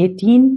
18।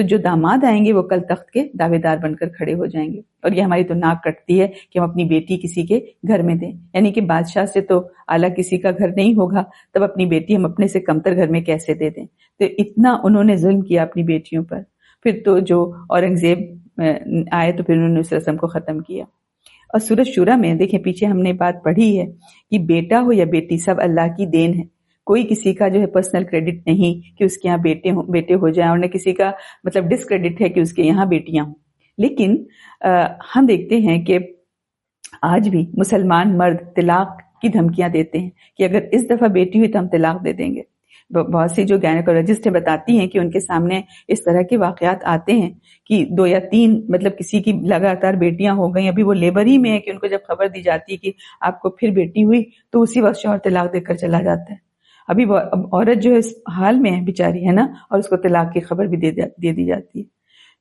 تو جو داماد آئیں گے وہ کل تخت کے دعویدار بن کر کھڑے ہو جائیں گے. اور یہ ہماری تو ناک کٹتی ہے کہ ہم اپنی بیٹی کسی کے گھر میں دیں، یعنی کہ بادشاہ سے تو اعلیٰ کسی کا گھر نہیں ہوگا، تب اپنی بیٹی ہم اپنے سے کمتر گھر میں کیسے دے دیں؟ تو اتنا انہوں نے ظلم کیا اپنی بیٹیوں پر. پھر تو جو اورنگزیب آئے تو پھر انہوں نے اس رسم کو ختم کیا. اور سورۃ شورى میں دیکھیں پیچھے ہم نے بات پڑھی ہے کہ بیٹا ہو یا بیٹی سب اللہ کی دین ہے. کوئی کسی کا جو ہے پرسنل کریڈٹ نہیں کہ اس کے یہاں بیٹے ہو جائیں، اور نہ کسی کا مطلب ڈسکریڈٹ ہے کہ اس کے یہاں بیٹیاں ہوں. لیکن ہم دیکھتے ہیں کہ آج بھی مسلمان مرد طلاق کی دھمکیاں دیتے ہیں کہ اگر اس دفعہ بیٹی ہوئی تو ہم طلاق دے دیں گے. بہت سی جو گائنیکولوجسٹ بتاتی ہیں کہ ان کے سامنے اس طرح کے واقعات آتے ہیں کہ 2 یا 3 مطلب کسی کی لگاتار بیٹیاں ہو گئیں، ابھی وہ لیبر ہی میں ہے کہ ان کو جب خبر دی جاتی ہے کہ آپ کو پھر بیٹی ہوئی تو اسی وقت شوہر طلاق دے کر چلا جاتا ہے. ابھی وہ عورت جو ہے اس حال میں ہے بیچاری، ہے نا، اور اس کو طلاق کی خبر بھی دے دی جاتی ہے.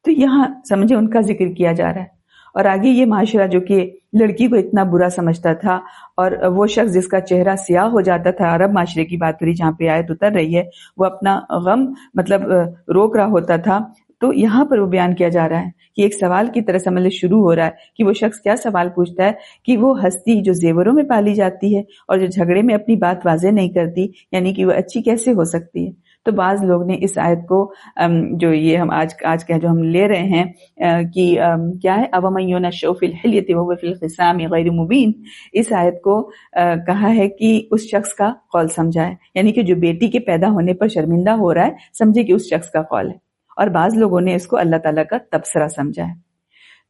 تو یہاں سمجھے ان کا ذکر کیا جا رہا ہے. اور آگے یہ معاشرہ جو کہ لڑکی کو اتنا برا سمجھتا تھا، اور وہ شخص جس کا چہرہ سیاہ ہو جاتا تھا، عرب معاشرے کی بات کری جہاں پہ آیت اتر رہی ہے، وہ اپنا غم مطلب روک رہا ہوتا تھا. تو یہاں پر وہ بیان کیا جا رہا ہے کہ ایک سوال کی طرح سمجھ شروع ہو رہا ہے کہ وہ شخص کیا سوال پوچھتا ہے کہ وہ ہستی جو زیوروں میں پالی جاتی ہے اور جو جھگڑے میں اپنی بات واضح نہیں کرتی، یعنی کہ وہ اچھی کیسے ہو سکتی ہے. تو بعض لوگ نے اس آیت کو جو یہ ہم آج کا جو ہم لے رہے ہیں کہ کیا ہے اوَمَن يُنَشَّأُ فِي الْحِلْيَةِ وَهُوَ فِي الْخِصَامِ غَيْرُ مُبِينٍ، اس آیت کو کہا ہے کہ اس شخص کا قول سمجھا ہے، یعنی کہ جو بیٹی کے پیدا ہونے پر شرمندہ ہو رہا ہے سمجھے کہ اس شخص کا قول ہے. اور بعض لوگوں نے اس کو اللہ تعالیٰ کا تبصرہ سمجھا ہے.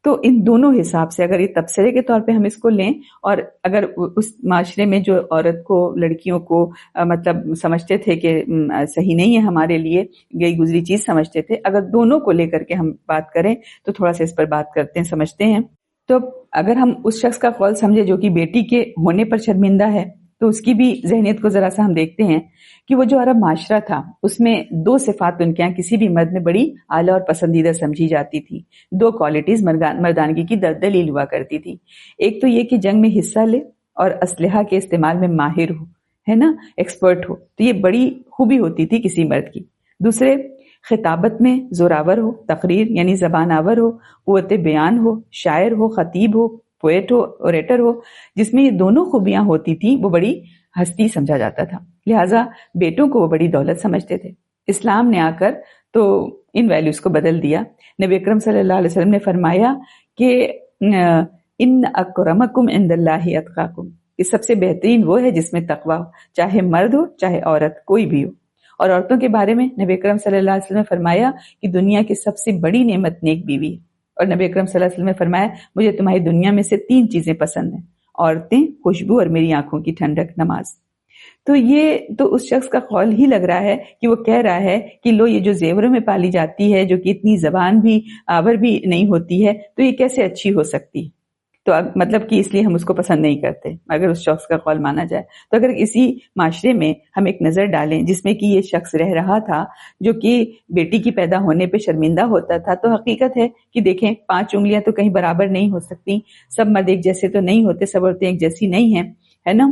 تو ان دونوں حساب سے اگر یہ تبصرے کے طور پہ ہم اس کو لیں، اور اگر اس معاشرے میں جو عورت کو لڑکیوں کو مطلب سمجھتے تھے کہ صحیح نہیں ہے ہمارے لیے، گئی گزری چیز سمجھتے تھے، اگر دونوں کو لے کر کے ہم بات کریں تو تھوڑا سا اس پر بات کرتے ہیں، سمجھتے ہیں. تو اگر ہم اس شخص کا قول سمجھے جو کہ بیٹی کے ہونے پر شرمندہ ہے، تو اس کی بھی ذہنیت کو ذرا سا ہم دیکھتے ہیں کہ وہ جو عرب معاشرہ تھا اس میں 2 صفات ان کے یہاں کسی بھی مرد میں بڑی اعلیٰ اور پسندیدہ سمجھی جاتی تھی. 2 کوالٹیز مردانگی کی دلیل ہوا کرتی تھی. ایک تو یہ کہ جنگ میں حصہ لے اور اسلحہ کے استعمال میں ماہر ہو، ہے نا، ایکسپرٹ ہو. تو یہ بڑی خوبی ہوتی تھی کسی مرد کی. دوسرے، خطابت میں زوراور ہو، تقریر یعنی زبان آور ہو، قوت بیان ہو، شاعر ہو، خطیب ہو، پوئٹ ہو، اوریٹر ہو. جس میں یہ دونوں خوبیاں ہوتی تھی وہ بڑی ہستی سمجھا جاتا تھا. لہٰذا بیٹوں کو وہ بڑی دولت سمجھتے تھے. اسلام نے آ کر تو ان ویلیوز کو بدل دیا. نبی اکرم صلی اللہ علیہ وسلم نے فرمایا کہ ان اکرمکم عند اللہ اتقاکم، کہ سب سے بہترین وہ ہے جس میں تقوی ہو، چاہے مرد ہو چاہے عورت، کوئی بھی ہو. اور عورتوں کے بارے میں نبی اکرم صلی اللہ علیہ وسلم نے فرمایا کہ دنیا کی سب سے بڑی نعمت نیک بیوی ہے. اور نبی اکرم صلی اللہ علیہ وسلم نے فرمایا مجھے تمہاری دنیا میں سے 3 چیزیں پسند ہیں: عورتیں، خوشبو اور میری آنکھوں کی ٹھنڈک، نماز. تو یہ تو اس شخص کا قول ہی لگ رہا ہے کہ وہ کہہ رہا ہے کہ لو یہ جو زیوروں میں پالی جاتی ہے، جو کہ اتنی زبان بھی آور بھی نہیں ہوتی ہے، تو یہ کیسے اچھی ہو سکتی ہے. تو مطلب کہ اس لیے ہم اس کو پسند نہیں کرتے اگر اس شخص کا قول مانا جائے. تو اگر اسی معاشرے میں ہم ایک نظر ڈالیں جس میں کہ یہ شخص رہ رہا تھا جو کہ بیٹی کی پیدا ہونے پہ شرمندہ ہوتا تھا، تو حقیقت ہے کہ دیکھیں 5 انگلیاں تو کہیں برابر نہیں ہو سکتی. سب مرد ایک جیسے تو نہیں ہوتے، سب عورتیں ایک جیسی نہیں ہیں، ہے نا.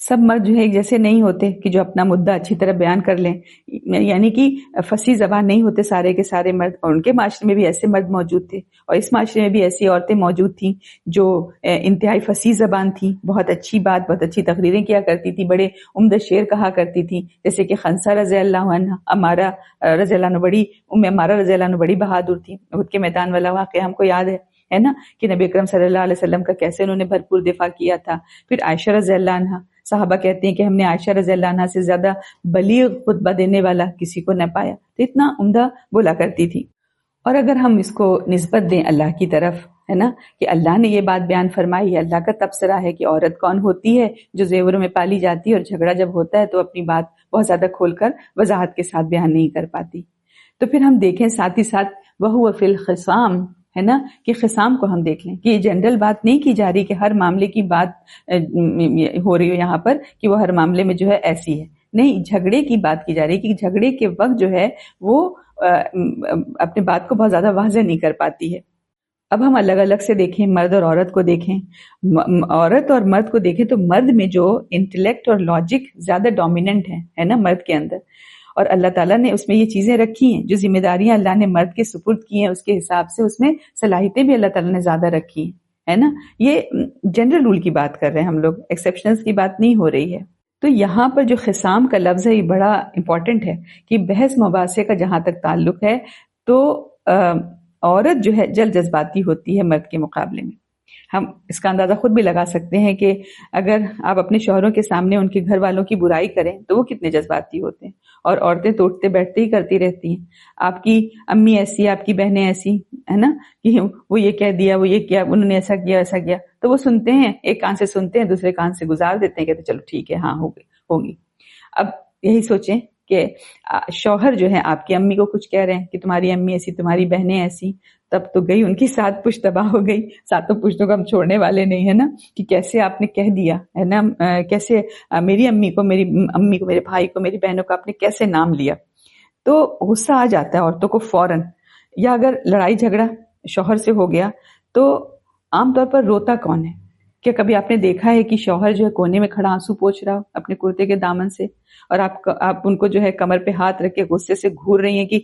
سب مرد جو ہے ایک جیسے نہیں ہوتے کہ جو اپنا مدعا اچھی طرح بیان کر لیں، یعنی کہ فصیح زبان نہیں ہوتے سارے کے سارے مرد. اور ان کے معاشرے میں بھی ایسے مرد موجود تھے، اور اس معاشرے میں بھی ایسی عورتیں موجود تھیں جو انتہائی فصیح زبان تھیں، بہت اچھی بات، بہت اچھی تقریریں کیا کرتی تھی، بڑے عمدہ شعر کہا کرتی تھی. جیسے کہ خنسا رضی اللہ عنہ، امارہ رضی اللہ عنہ، بڑی امارہ رضی اللہ عنہ بڑی بہادر تھی. احد کے میدان والا واقعہ ہم کو یاد ہے نا، کہ نبی اکرم صلی اللہ علیہ وسلم کا کیسے انہوں نے بھرپور دفاع کیا تھا. پھر عائشہ رضی اللہ عنہ، صحابہ کہتے ہیں کہ ہم نے عائشہ رضی اللہ عنہ سے زیادہ بلیغ خطبہ دینے والا کسی کو نہ پایا. تو اتنا عمدہ بولا کرتی تھی. اور اگر ہم اس کو نسبت دیں اللہ کی طرف، ہے نا، کہ اللہ نے یہ بات بیان فرمائی ہے، اللہ کا تبصرہ ہے کہ عورت کون ہوتی ہے جو زیوروں میں پالی جاتی ہے، اور جھگڑا جب ہوتا ہے تو اپنی بات بہت زیادہ کھول کر وضاحت کے ساتھ بیان نہیں کر پاتی. تو پھر ہم دیکھیں ساتھ ہی ساتھ وَهُوَ فِي الْخِصَامِ، ہے نا، کہ خصام کو ہم دیکھ لیں کہ یہ جنرل بات نہیں کی جا رہی کہ ہر معاملے کی بات ہو رہی ہو یہاں پر کہ وہ ہر معاملے میں جو ہے ایسی ہے. نہیں، جھگڑے کی بات کی جا رہی ہے کہ جھگڑے کے وقت جو ہے وہ اپنی بات کو بہت زیادہ واضح نہیں کر پاتی ہے. اب ہم الگ الگ سے دیکھیں، مرد اور عورت کو دیکھیں. عورت اور مرد کو دیکھیں تو مرد میں جو انٹلیکٹ اور لاجک زیادہ ڈومیننٹ ہے نا مرد کے اندر، اور اللہ تعالیٰ نے اس میں یہ چیزیں رکھی ہیں، جو ذمہ داریاں اللہ نے مرد کے سپرد کی ہیں اس کے حساب سے اس میں صلاحیتیں بھی اللہ تعالیٰ نے زیادہ رکھی ہیں، ہے نا. یہ جنرل رول کی بات کر رہے ہیں ہم لوگ، ایکسیپشنز کی بات نہیں ہو رہی ہے. تو یہاں پر جو خصام کا لفظ ہے یہ بڑا امپورٹنٹ ہے کہ بحث مباحثے کا جہاں تک تعلق ہے تو عورت جو ہے جلد جذباتی ہوتی ہے مرد کے مقابلے میں. ہم اس کا اندازہ خود بھی لگا سکتے ہیں کہ اگر آپ اپنے شوہروں کے سامنے ان کے گھر والوں کی برائی کریں تو وہ کتنے جذباتی ہوتے ہیں، اور عورتیں تو اٹھتے بیٹھتے ہی کرتی رہتی ہیں. آپ کی امی ایسی، آپ کی بہنیں ایسی، ہے نا، کہ وہ یہ کہہ دیا، وہ یہ کیا، انہوں نے ایسا کیا ایسا کیا، تو وہ سنتے ہیں، ایک کان سے سنتے ہیں دوسرے کان سے گزار دیتے ہیں، کہتے چلو ٹھیک ہے، ہاں ہوگی. اب یہی سوچیں کہ شوہر جو ہے آپ کی امی کو کچھ کہہ رہے ہیں کہ تمہاری امی ایسی، تمہاری بہنیں ایسی، تب تو گئی ان کی 7 پشت تباہ ہو گئی. 7 پشتوں کو ہم چھوڑنے والے نہیں ہے نا، کہ کیسے آپ نے کہہ دیا ہے نا، کیسے میری امی کو، میری امی کو، میرے بھائی کو، میری بہنوں کو آپ نے کیسے نام لیا. تو غصہ آ جاتا ہے عورتوں کو فوراً. یا اگر لڑائی جھگڑا شوہر سے ہو گیا تو عام طور پر روتا کون ہے؟ کیا کبھی آپ نے دیکھا ہے کہ شوہر جو ہے کونے میں کھڑا آنسو پوچھ رہا ہو اپنے کرتے کے دامن سے، اور آپ ان کو جو ہے کمر پہ ہاتھ رکھ کے غصے سے گھور رہی ہیں کہ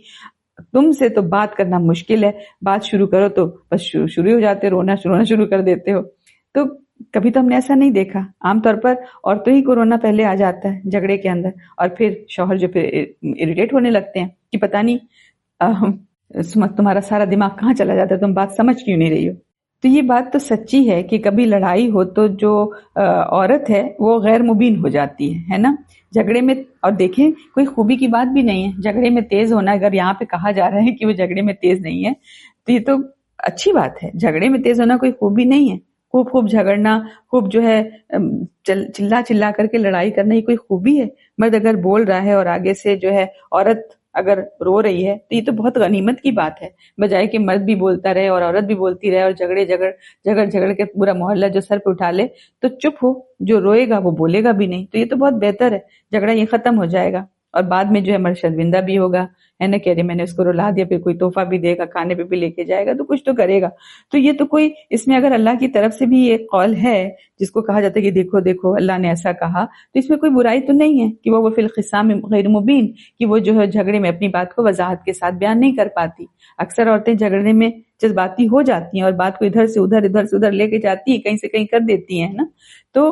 تم سے تو بات کرنا مشکل ہے، بات شروع کرو تو بس شروع ہو جاتے، رونا شروع کر دیتے ہو. تو کبھی تو ہم نے ایسا نہیں دیکھا. عام طور پر عورتوں ہی کو رونا پہلے آ جاتا ہے جھگڑے کے اندر، اور پھر شوہر جو پھر اریٹیٹ ہونے لگتے ہیں کہ پتہ نہیں تمہارا سارا دماغ کہاں چلا جاتا ہے، تم بات سمجھ کیوں نہیں رہی ہو. تو یہ بات تو سچی ہے کہ کبھی لڑائی ہو تو جو عورت ہے وہ غیر مبین ہو جاتی ہے نا جھگڑے میں. اور دیکھیں کوئی خوبی کی بات بھی نہیں ہے جھگڑے میں تیز ہونا. اگر یہاں پہ کہا جا رہا ہے کہ وہ جھگڑے میں تیز نہیں ہے تو یہ تو اچھی بات ہے. جھگڑے میں تیز ہونا کوئی خوبی نہیں ہے. خوب جھگڑنا، خوب جو ہے چلا کر کے لڑائی کرنا، یہ کوئی خوبی ہے؟ مرد اگر بول رہا ہے اور آگے سے جو ہے عورت اگر رو رہی ہے تو یہ تو بہت غنیمت کی بات ہے، بجائے کہ مرد بھی بولتا رہے اور عورت بھی بولتی رہے اور جھگڑ کے پورا محلہ جو سر پہ اٹھا لے. تو چپ ہو، جو روئے گا وہ بولے گا بھی نہیں. تو یہ تو بہت بہتر ہے، جھگڑا یہ ختم ہو جائے گا اور بعد میں جو ہے مرد شرمندہ بھی ہوگا، ہے نا، کہہ رہے میں نے اس کو رلا دیا، پھر کوئی تحفہ بھی دے گا، کھانے پہ بھی لے کے جائے گا، تو کچھ تو کرے گا. تو یہ تو کوئی اس میں اگر اللہ کی طرف سے بھی ایک قول ہے جس کو کہا جاتا ہے کہ دیکھو اللہ نے ایسا کہا، تو اس میں کوئی برائی تو نہیں ہے کہ وہ فی الخصام غیر مبین، کہ وہ جو ہے جھگڑے میں اپنی بات کو وضاحت کے ساتھ بیان نہیں کر پاتی. اکثر عورتیں جھگڑنے میں جذباتی ہو جاتی ہیں اور بات کو ادھر سے ادھر لے کے جاتی ہیں، کہیں سے کہیں کر دیتی ہیں نا. تو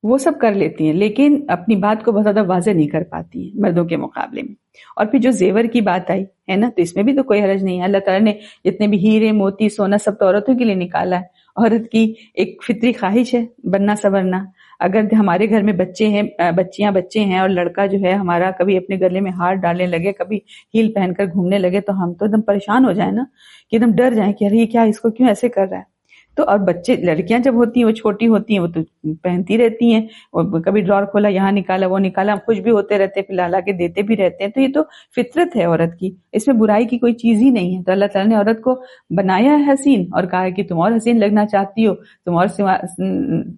وہ سب کر لیتی ہیں لیکن اپنی بات کو بہت زیادہ واضح نہیں کر پاتی ہیں مردوں کے مقابلے میں. اور پھر جو زیور کی بات آئی ہے نا، تو اس میں بھی تو کوئی حرج نہیں ہے. اللہ تعالیٰ نے جتنے بھی ہیرے موتی سونا سب تو عورتوں کے لیے نکالا ہے. عورت کی ایک فطری خواہش ہے بننا سنورنا. اگر ہمارے گھر میں بچے ہیں اور لڑکا جو ہے ہمارا کبھی اپنے گلے میں ہار ڈالنے لگے، کبھی ہیل پہن کر گھومنے لگے، تو ہم تو ایک دم پریشان ہو جائیں نا، کہ ایک دم ڈر جائیں کہ ارے یہ کیا، اس کو کیوں ایسے کر رہا ہے. تو اور بچے، لڑکیاں جب ہوتی ہیں وہ چھوٹی ہوتی ہیں، وہ تو پہنتی رہتی ہیں، اور کبھی ڈرار کھولا یہاں نکالا وہ نکالا، ہم خوش بھی ہوتے رہتے ہیں، پھر لا کے دیتے بھی رہتے ہیں. تو یہ تو فطرت ہے عورت کی، اس میں برائی کی کوئی چیز ہی نہیں ہے. تو اللہ تعالیٰ نے عورت کو بنایا ہے حسین اور کہا ہے کہ تم اور حسین لگنا چاہتی ہو، تم اور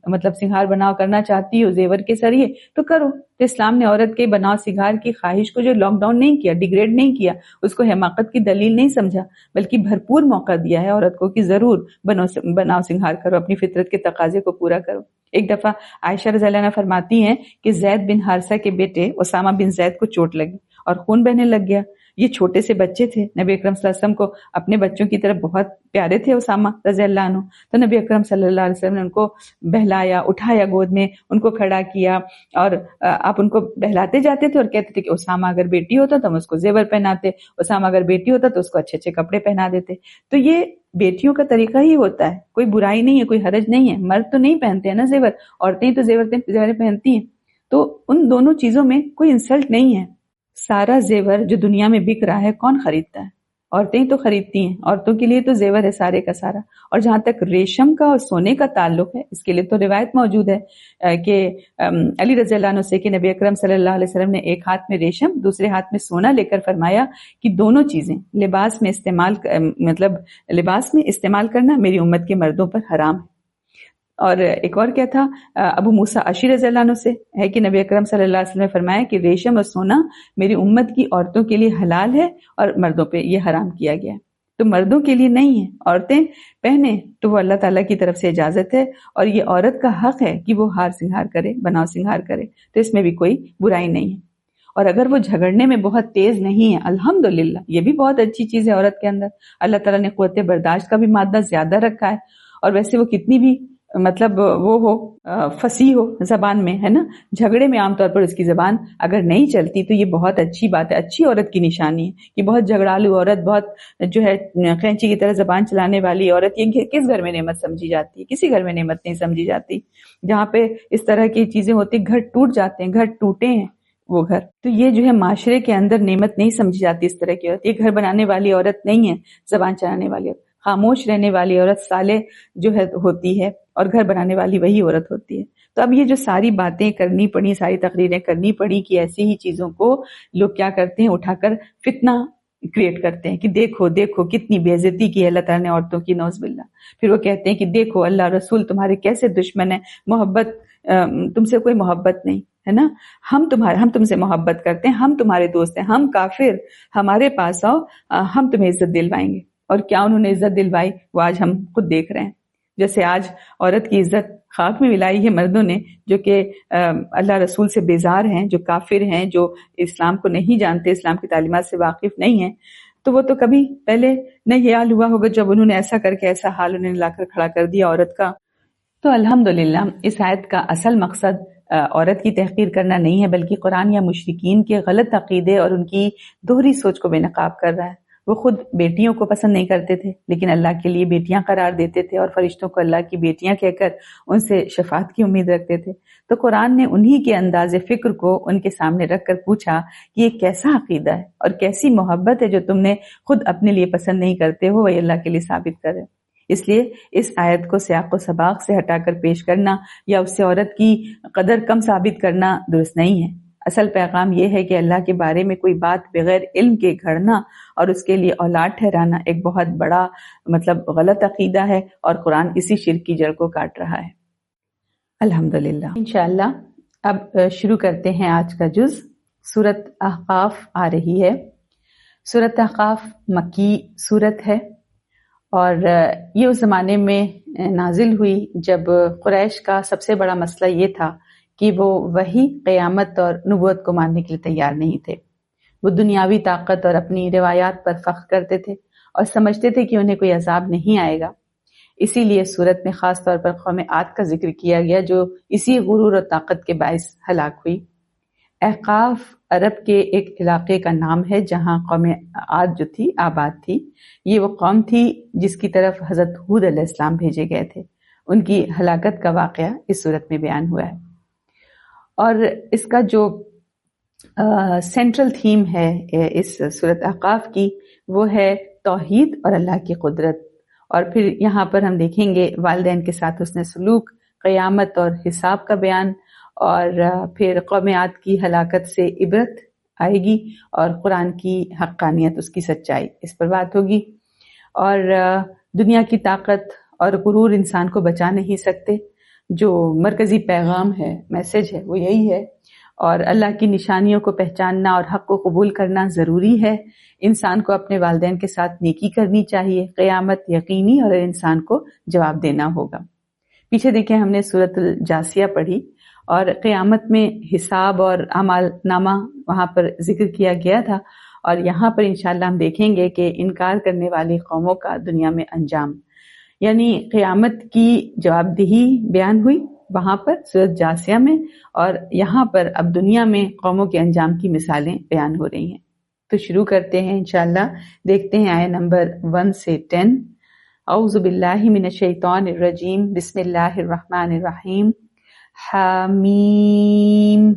مطلب سنگھار بناؤ کرنا چاہتی ہو زیور کے ذریعے تو کرو. تو اسلام نے عورت کے بناؤ سنگھار کی خواہش کو جو لاک ڈاؤن نہیں کیا، ڈیگریڈ نہیں کیا، اس کو حماقت کی دلیل نہیں سمجھا، بلکہ بھرپور موقع دیا ہے عورت کو کہ ضرور بناؤ سنگھار کرو، اپنی فطرت کے تقاضے کو پورا کرو. ایک دفعہ عائشہ رضی اللہ عنہا فرماتی ہیں کہ زید بن حارثہ کے بیٹے اسامہ بن زید کو چوٹ لگی اور خون بہنے لگ گیا. یہ چھوٹے سے بچے تھے، نبی اکرم صلی اللہ علیہ وسلم کو اپنے بچوں کی طرف بہت پیارے تھے اسامہ رضی اللہ عنہ. تو نبی اکرم صلی اللہ علیہ وسلم نے ان کو بہلایا، اٹھایا گود میں، ان کو کھڑا کیا، اور آپ ان کو بہلاتے جاتے تھے اور کہتے تھے کہ اسامہ اگر بیٹی ہوتا تو ہم اس کو زیور پہناتے، اسامہ اگر بیٹی ہوتا تو اس کو اچھے اچھے کپڑے پہنا دیتے. تو یہ بیٹیوں کا طریقہ ہی ہوتا ہے، کوئی برائی نہیں ہے، کوئی حرج نہیں ہے. مرد تو نہیں پہنتے ہیں نا زیور، عورتیں تو زیور پہنتی ہیں. تو ان دونوں چیزوں میں کوئی انسلٹ نہیں ہے. سارا زیور جو دنیا میں بک رہا ہے کون خریدتا ہے؟ عورتیں ہی تو خریدتی ہیں. عورتوں کے لیے تو زیور ہے سارے کا سارا. اور جہاں تک ریشم کا اور سونے کا تعلق ہے، اس کے لیے تو روایت موجود ہے کہ علی رضی اللہ عنہ سے کہ نبی اکرم صلی اللہ علیہ وسلم نے ایک ہاتھ میں ریشم دوسرے ہاتھ میں سونا لے کر فرمایا کہ دونوں چیزیں لباس میں استعمال کرنا میری امت کے مردوں پر حرام ہے. اور ایک اور کیا تھا، ابو موسیٰ اشعری رضی اللہ عنہ سے ہے کہ نبی اکرم صلی اللہ علیہ وسلم نے فرمایا کہ ریشم اور سونا میری امت کی عورتوں کے لیے حلال ہے اور مردوں پہ یہ حرام کیا گیا ہے. تو مردوں کے لیے نہیں ہے. عورتیں پہنے تو وہ اللہ تعالیٰ کی طرف سے اجازت ہے، اور یہ عورت کا حق ہے کہ وہ ہار سنگھار کرے، بناؤ سنگھار کرے. تو اس میں بھی کوئی برائی نہیں ہے. اور اگر وہ جھگڑنے میں بہت تیز نہیں ہے، الحمدللہ یہ بھی بہت اچھی چیز ہے عورت کے اندر. اللہ تعالیٰ نے قوت برداشت کا بھی مادہ زیادہ رکھا ہے، اور ویسے وہ کتنی بھی مطلب وہ ہو فصیح ہو زبان میں، ہے نا، جھگڑے میں عام طور پر اس کی زبان اگر نہیں چلتی تو یہ بہت اچھی بات ہے، اچھی عورت کی نشانی ہے کہ بہت جھگڑالو عورت، بہت جو ہے قینچی کی طرح زبان چلانے والی عورت، یہ کس گھر میں نعمت سمجھی جاتی ہے؟ کسی گھر میں نعمت نہیں سمجھی جاتی. جہاں پہ اس طرح کی چیزیں ہوتی، گھر ٹوٹ جاتے ہیں، گھر ٹوٹے ہیں وہ گھر. تو یہ جو ہے معاشرے کے اندر نعمت نہیں سمجھی جاتی اس طرح کی عورت. یہ گھر بنانے والی عورت نہیں ہے زبان چلانے والی عورت. خاموش رہنے والی عورت صالح جو ہے ہوتی ہے، اور گھر بنانے والی وہی عورت ہوتی ہے. تو اب یہ جو ساری باتیں کرنی پڑی، ساری تقریریں کرنی پڑی کہ ایسی ہی چیزوں کو لوگ کیا کرتے ہیں، اٹھا کر فتنہ کریٹ کرتے ہیں کہ دیکھو دیکھو کتنی بے عزتی کی ہے اللہ تعالیٰ نے عورتوں کی، نعوذ باللہ. پھر وہ کہتے ہیں کہ دیکھو اللہ رسول تمہارے کیسے دشمن ہیں، محبت تم سے کوئی محبت نہیں ہے نا، ہم تم سے محبت کرتے ہیں، ہم تمہارے دوست ہیں، ہم کافر، ہمارے پاس آؤ، ہم تمہیں عزت دلوائیں گے. اور کیا انہوں نے عزت دلوائی وہ آج ہم خود دیکھ رہے ہیں. جیسے آج عورت کی عزت خاک میں ملائی ہے مردوں نے، جو کہ اللہ رسول سے بیزار ہیں، جو کافر ہیں، جو اسلام کو نہیں جانتے، اسلام کی تعلیمات سے واقف نہیں ہیں. تو وہ تو کبھی پہلے نہیں خیال ہوا ہوگا جب انہوں نے ایسا کر کے ایسا حال انہوں نے لا کر کھڑا کر دیا عورت کا. تو الحمدللہ اس آیت کا اصل مقصد عورت کی تحقیر کرنا نہیں ہے، بلکہ قرآن یا مشرکین کے غلط عقیدے اور ان کی دوہری سوچ کو بے نقاب کر رہا ہے. وہ خود بیٹیوں کو پسند نہیں کرتے تھے، لیکن اللہ کے لیے بیٹیاں قرار دیتے تھے، اور فرشتوں کو اللہ کی بیٹیاں کہہ کر ان سے شفاعت کی امید رکھتے تھے. تو قرآن نے انہی کے انداز فکر کو ان کے سامنے رکھ کر پوچھا کہ یہ کیسا عقیدہ ہے اور کیسی محبت ہے جو تم نے خود اپنے لیے پسند نہیں کرتے ہو، وہی اللہ کے لیے ثابت کرے. اس لیے اس آیت کو سیاق و سباق سے ہٹا کر پیش کرنا یا اس سے عورت کی قدر کم ثابت کرنا درست نہیں ہے. اصل پیغام یہ ہے کہ اللہ کے بارے میں کوئی بات بغیر علم کے گھڑنا اور اس کے لیے اولاد ٹھہرانا ایک بہت بڑا مطلب غلط عقیدہ ہے، اور قرآن اسی شرک کی جڑ کو کاٹ رہا ہے. الحمدللہ. انشاءاللہ اب شروع کرتے ہیں آج کا جز. سورۃ احقاف آ رہی ہے. سورۃ احقاف مکی سورت ہے، اور یہ اس زمانے میں نازل ہوئی جب قریش کا سب سے بڑا مسئلہ یہ تھا کہ وہ وحی، قیامت اور نبوت کو ماننے کے لیے تیار نہیں تھے. وہ دنیاوی طاقت اور اپنی روایات پر فخر کرتے تھے اور سمجھتے تھے کہ انہیں کوئی عذاب نہیں آئے گا. اسی لیے سورت میں خاص طور پر قوم عاد کا ذکر کیا گیا، جو اسی غرور اور طاقت کے باعث ہلاک ہوئی. احقاف عرب کے ایک علاقے کا نام ہے جہاں قوم عاد جو تھی آباد تھی. یہ وہ قوم تھی جس کی طرف حضرت ہود علیہ السلام بھیجے گئے تھے. ان کی ہلاکت کا واقعہ اس سورت میں بیان ہوا ہے. اور اس کا جو سینٹرل تھیم ہے اس سورت احقاف کی، وہ ہے توحید اور اللہ کی قدرت. اور پھر یہاں پر ہم دیکھیں گے والدین کے ساتھ حسن سلوک، قیامت اور حساب کا بیان، اور پھر قوم عاد کی ہلاکت سے عبرت آئے گی، اور قرآن کی حقانیت، اس کی سچائی، اس پر بات ہوگی. اور دنیا کی طاقت اور غرور انسان کو بچا نہیں سکتے. جو مرکزی پیغام ہے، میسج ہے، وہ یہی ہے. اور اللہ کی نشانیوں کو پہچاننا اور حق کو قبول کرنا ضروری ہے. انسان کو اپنے والدین کے ساتھ نیکی کرنی چاہیے. قیامت یقینی اور انسان کو جواب دینا ہوگا. پیچھے دیکھیں ہم نے سورۃ الجاثیہ پڑھی، اور قیامت میں حساب اور اعمال نامہ وہاں پر ذکر کیا گیا تھا. اور یہاں پر انشاءاللہ ہم دیکھیں گے کہ انکار کرنے والی قوموں کا دنیا میں انجام، یعنی قیامت کی جواب دہی بیان ہوئی وہاں پر سورۃ جاثیہ میں، اور یہاں پر اب دنیا میں قوموں کے انجام کی مثالیں بیان ہو رہی ہیں. تو شروع کرتے ہیں انشاءاللہ. دیکھتے ہیں آیت نمبر 1 سے 10. اعوذ باللہ من الشیطان الرجیم، بسم اللہ الرحمن الرحیم. حامیم.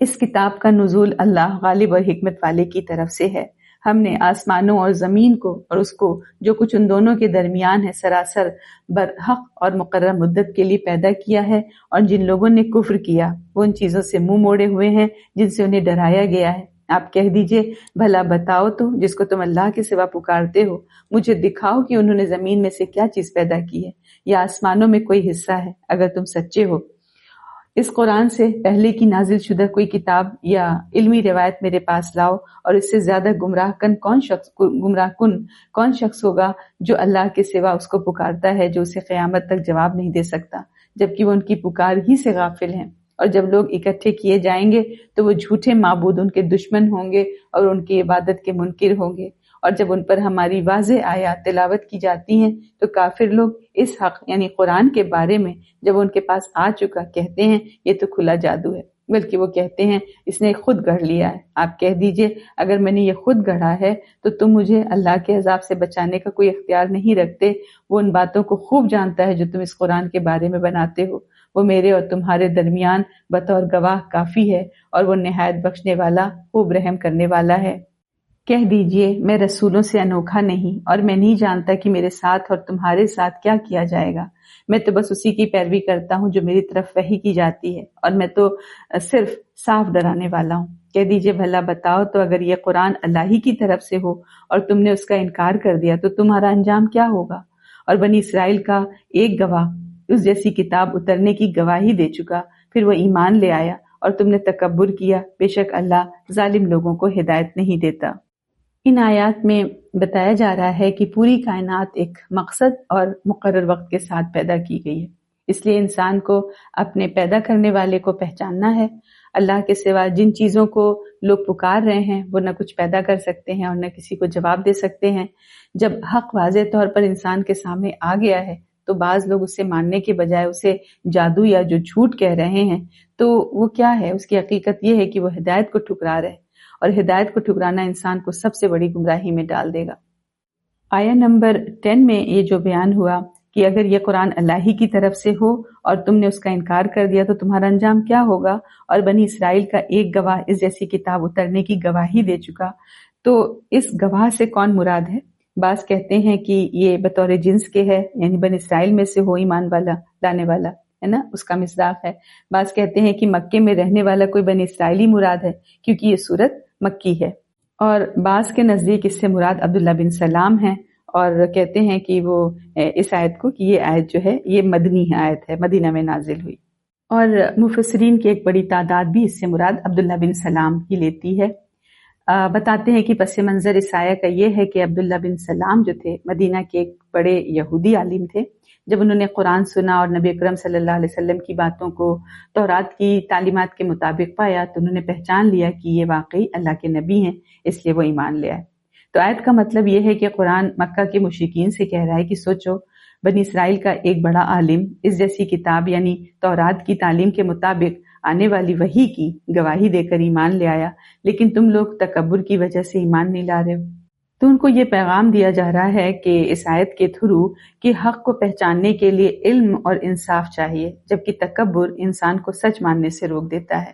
اس کتاب کا نزول اللہ غالب اور حکمت والے کی طرف سے ہے. ہم نے آسمانوں اور زمین کو اور اس کو جو کچھ ان دونوں کے درمیان ہے سراسر برحق اور مقرر مدت کے لیے پیدا کیا ہے. اور جن لوگوں نے کفر کیا وہ ان چیزوں سے منہ موڑے ہوئے ہیں جن سے انہیں ڈرایا گیا ہے. آپ کہہ دیجئے بھلا بتاؤ تو جس کو تم اللہ کے سوا پکارتے ہو، مجھے دکھاؤ کہ انہوں نے زمین میں سے کیا چیز پیدا کی ہے یا آسمانوں میں کوئی حصہ ہے اگر تم سچے ہو. اس قرآن سے پہلے کی نازل شدہ کوئی کتاب یا علمی روایت میرے پاس لاؤ، اور اس سے زیادہ گمراہ کن کون شخص ہوگا جو اللہ کے سوا اس کو پکارتا ہے جو اسے قیامت تک جواب نہیں دے سکتا، جبکہ وہ ان کی پکار ہی سے غافل ہیں. اور جب لوگ اکٹھے کیے جائیں گے تو وہ جھوٹے معبود ان کے دشمن ہوں گے اور ان کی عبادت کے منکر ہوں گے، اور جب ان پر ہماری واضح آیات تلاوت کی جاتی ہیں تو کافر لوگ اس حق یعنی قرآن کے بارے میں جب ان کے پاس آ چکا کہتے ہیں یہ تو کھلا جادو ہے، بلکہ وہ کہتے ہیں اس نے خود گڑھ لیا ہے۔ آپ کہہ دیجئے اگر میں نے یہ خود گڑھا ہے تو تم مجھے اللہ کے عذاب سے بچانے کا کوئی اختیار نہیں رکھتے۔ وہ ان باتوں کو خوب جانتا ہے جو تم اس قرآن کے بارے میں بناتے ہو، وہ میرے اور تمہارے درمیان بطور گواہ کافی ہے، اور وہ نہایت بخشنے والا خوب رحم کرنے والا ہے۔ کہہ دیجئے میں رسولوں سے انوکھا نہیں، اور میں نہیں جانتا کہ میرے ساتھ اور تمہارے ساتھ کیا کیا جائے گا۔ میں تو بس اسی کی پیروی کرتا ہوں جو میری طرف وحی کی جاتی ہے، اور میں تو صرف صاف ڈرانے والا ہوں۔ کہہ دیجئے بھلا بتاؤ تو اگر یہ قرآن اللہ ہی کی طرف سے ہو اور تم نے اس کا انکار کر دیا تو تمہارا انجام کیا ہوگا؟ اور بنی اسرائیل کا ایک گواہ اس جیسی کتاب اترنے کی گواہی دے چکا، پھر وہ ایمان لے آیا اور تم نے تکبر کیا، بے شک اللہ ظالم لوگوں کو ہدایت نہیں دیتا۔ ان آیات میں بتایا جا رہا ہے کہ پوری کائنات ایک مقصد اور مقرر وقت کے ساتھ پیدا کی گئی ہے، اس لیے انسان کو اپنے پیدا کرنے والے کو پہچاننا ہے۔ اللہ کے سوا جن چیزوں کو لوگ پکار رہے ہیں وہ نہ کچھ پیدا کر سکتے ہیں اور نہ کسی کو جواب دے سکتے ہیں۔ جب حق واضح طور پر انسان کے سامنے آ گیا ہے تو بعض لوگ اسے ماننے کے بجائے اسے جادو یا جو جھوٹ کہہ رہے ہیں، تو وہ کیا ہے؟ اس کی حقیقت یہ ہے کہ وہ ہدایت کو ٹھکرا رہے ہیں، اور ہدایت کو ٹھکرانا انسان کو سب سے بڑی گمراہی میں ڈال دے گا۔ آیہ نمبر 10 میں یہ جو بیان ہوا کہ اگر یہ قرآن اللہ ہی کی طرف سے ہو اور تم نے اس کا انکار کر دیا تو تمہارا انجام کیا ہوگا، اور بنی اسرائیل کا ایک گواہ اس جیسی کتاب اترنے کی گواہی دے چکا، تو اس گواہ سے کون مراد ہے؟ بعض کہتے ہیں کہ یہ بطور جنس کے ہے، یعنی بنی اسرائیل میں سے ہو ایمان والا لانے والا ہے نا، اس کا مصداق ہے۔ بعض کہتے ہیں کہ مکے میں رہنے والا کوئی بنی اسرائیلی مراد ہے کیونکہ یہ سورت مکی ہے، اور بعض کے نزدیک اس سے مراد عبداللہ بن سلام ہیں، اور کہتے ہیں کہ وہ اس آیت کو کہ یہ آیت جو ہے یہ مدنی آیت ہے، مدینہ میں نازل ہوئی، اور مفسرین کی ایک بڑی تعداد بھی اس سے مراد عبداللہ بن سلام ہی لیتی ہے۔ بتاتے ہیں کہ پس منظر اس آیہ کا یہ ہے کہ عبداللہ بن سلام جو تھے مدینہ کے ایک بڑے یہودی عالم تھے۔ جب انہوں نے قرآن سنا اور نبی اکرم صلی اللہ علیہ وسلم کی باتوں کو تورات کی تعلیمات کے مطابق پایا تو انہوں نے پہچان لیا کہ یہ واقعی اللہ کے نبی ہیں، اس لیے وہ ایمان لے آئے۔ تو آیت کا مطلب یہ ہے کہ قرآن مکہ کے مشرکین سے کہہ رہا ہے کہ سوچو، بنی اسرائیل کا ایک بڑا عالم اس جیسی کتاب یعنی تورات کی تعلیم کے مطابق آنے والی وحی کی گواہی دے کر ایمان لے آیا، لیکن تم لوگ تکبر کی وجہ سے ایمان نہیں لا رہے ہو۔ تو ان کو یہ پیغام دیا جا رہا ہے کہ اس آیت کے تھرو کہ حق کو پہچاننے کے لیے علم اور انصاف چاہیے، جبکہ تکبر انسان کو سچ ماننے سے روک دیتا ہے۔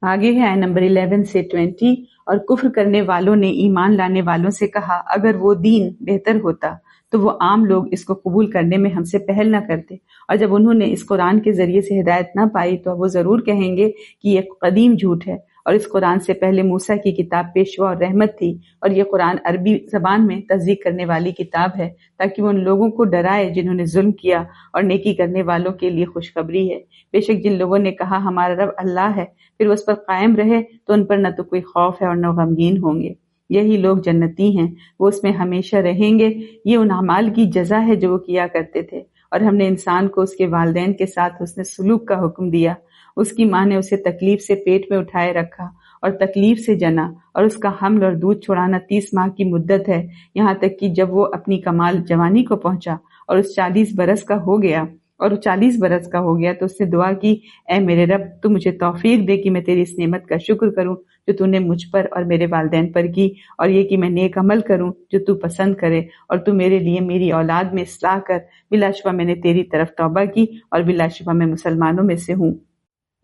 آگے ہے آیت نمبر 11 سے 20، اور کفر کرنے والوں نے ایمان لانے والوں سے کہا اگر وہ دین بہتر ہوتا تو وہ عام لوگ اس کو قبول کرنے میں ہم سے پہل نہ کرتے، اور جب انہوں نے اس قرآن کے ذریعے سے ہدایت نہ پائی تو وہ ضرور کہیں گے کہ یہ قدیم جھوٹ ہے، اور اس قرآن سے پہلے موسیٰ کی کتاب پیشوا اور رحمت تھی، اور یہ قرآن عربی زبان میں تصدیق کرنے والی کتاب ہے تاکہ وہ ان لوگوں کو ڈرائے جنہوں نے ظلم کیا، اور نیکی کرنے والوں کے لیے خوشخبری ہے۔ بے شک جن لوگوں نے کہا ہمارا رب اللہ ہے، پھر وہ اس پر قائم رہے تو ان پر نہ تو کوئی خوف ہے اور نہ غمگین ہوں گے، یہی لوگ جنتی ہیں، وہ اس میں ہمیشہ رہیں گے۔ یہ ان اعمال کی جزا ہے جو وہ کیا کرتے تھے، اور ہم نے انسان کو اس کے والدین کے ساتھ حسن سلوک کا حکم دیا۔ اس کی ماں نے اسے تکلیف سے پیٹ میں اٹھائے رکھا اور تکلیف سے جنا، اور اس کا حمل اور دودھ چھڑانا 30 ماہ کی مدت ہے، یہاں تک کہ جب وہ اپنی کمال جوانی کو پہنچا اور اس 40 برس کا ہو گیا تو اس نے دعا کی، اے میرے رب تو مجھے توفیق دے کہ میں تیری اس نعمت کا شکر کروں جو تو نے مجھ پر اور میرے والدین پر کی، اور یہ کہ میں نیک عمل کروں جو تو پسند کرے، اور تو میرے لیے میری اولاد میں اصلاح کر، بلا شبہ میں نے تیری طرف توبہ کی اور بلا شبہ میں مسلمانوں میں سے ہوں۔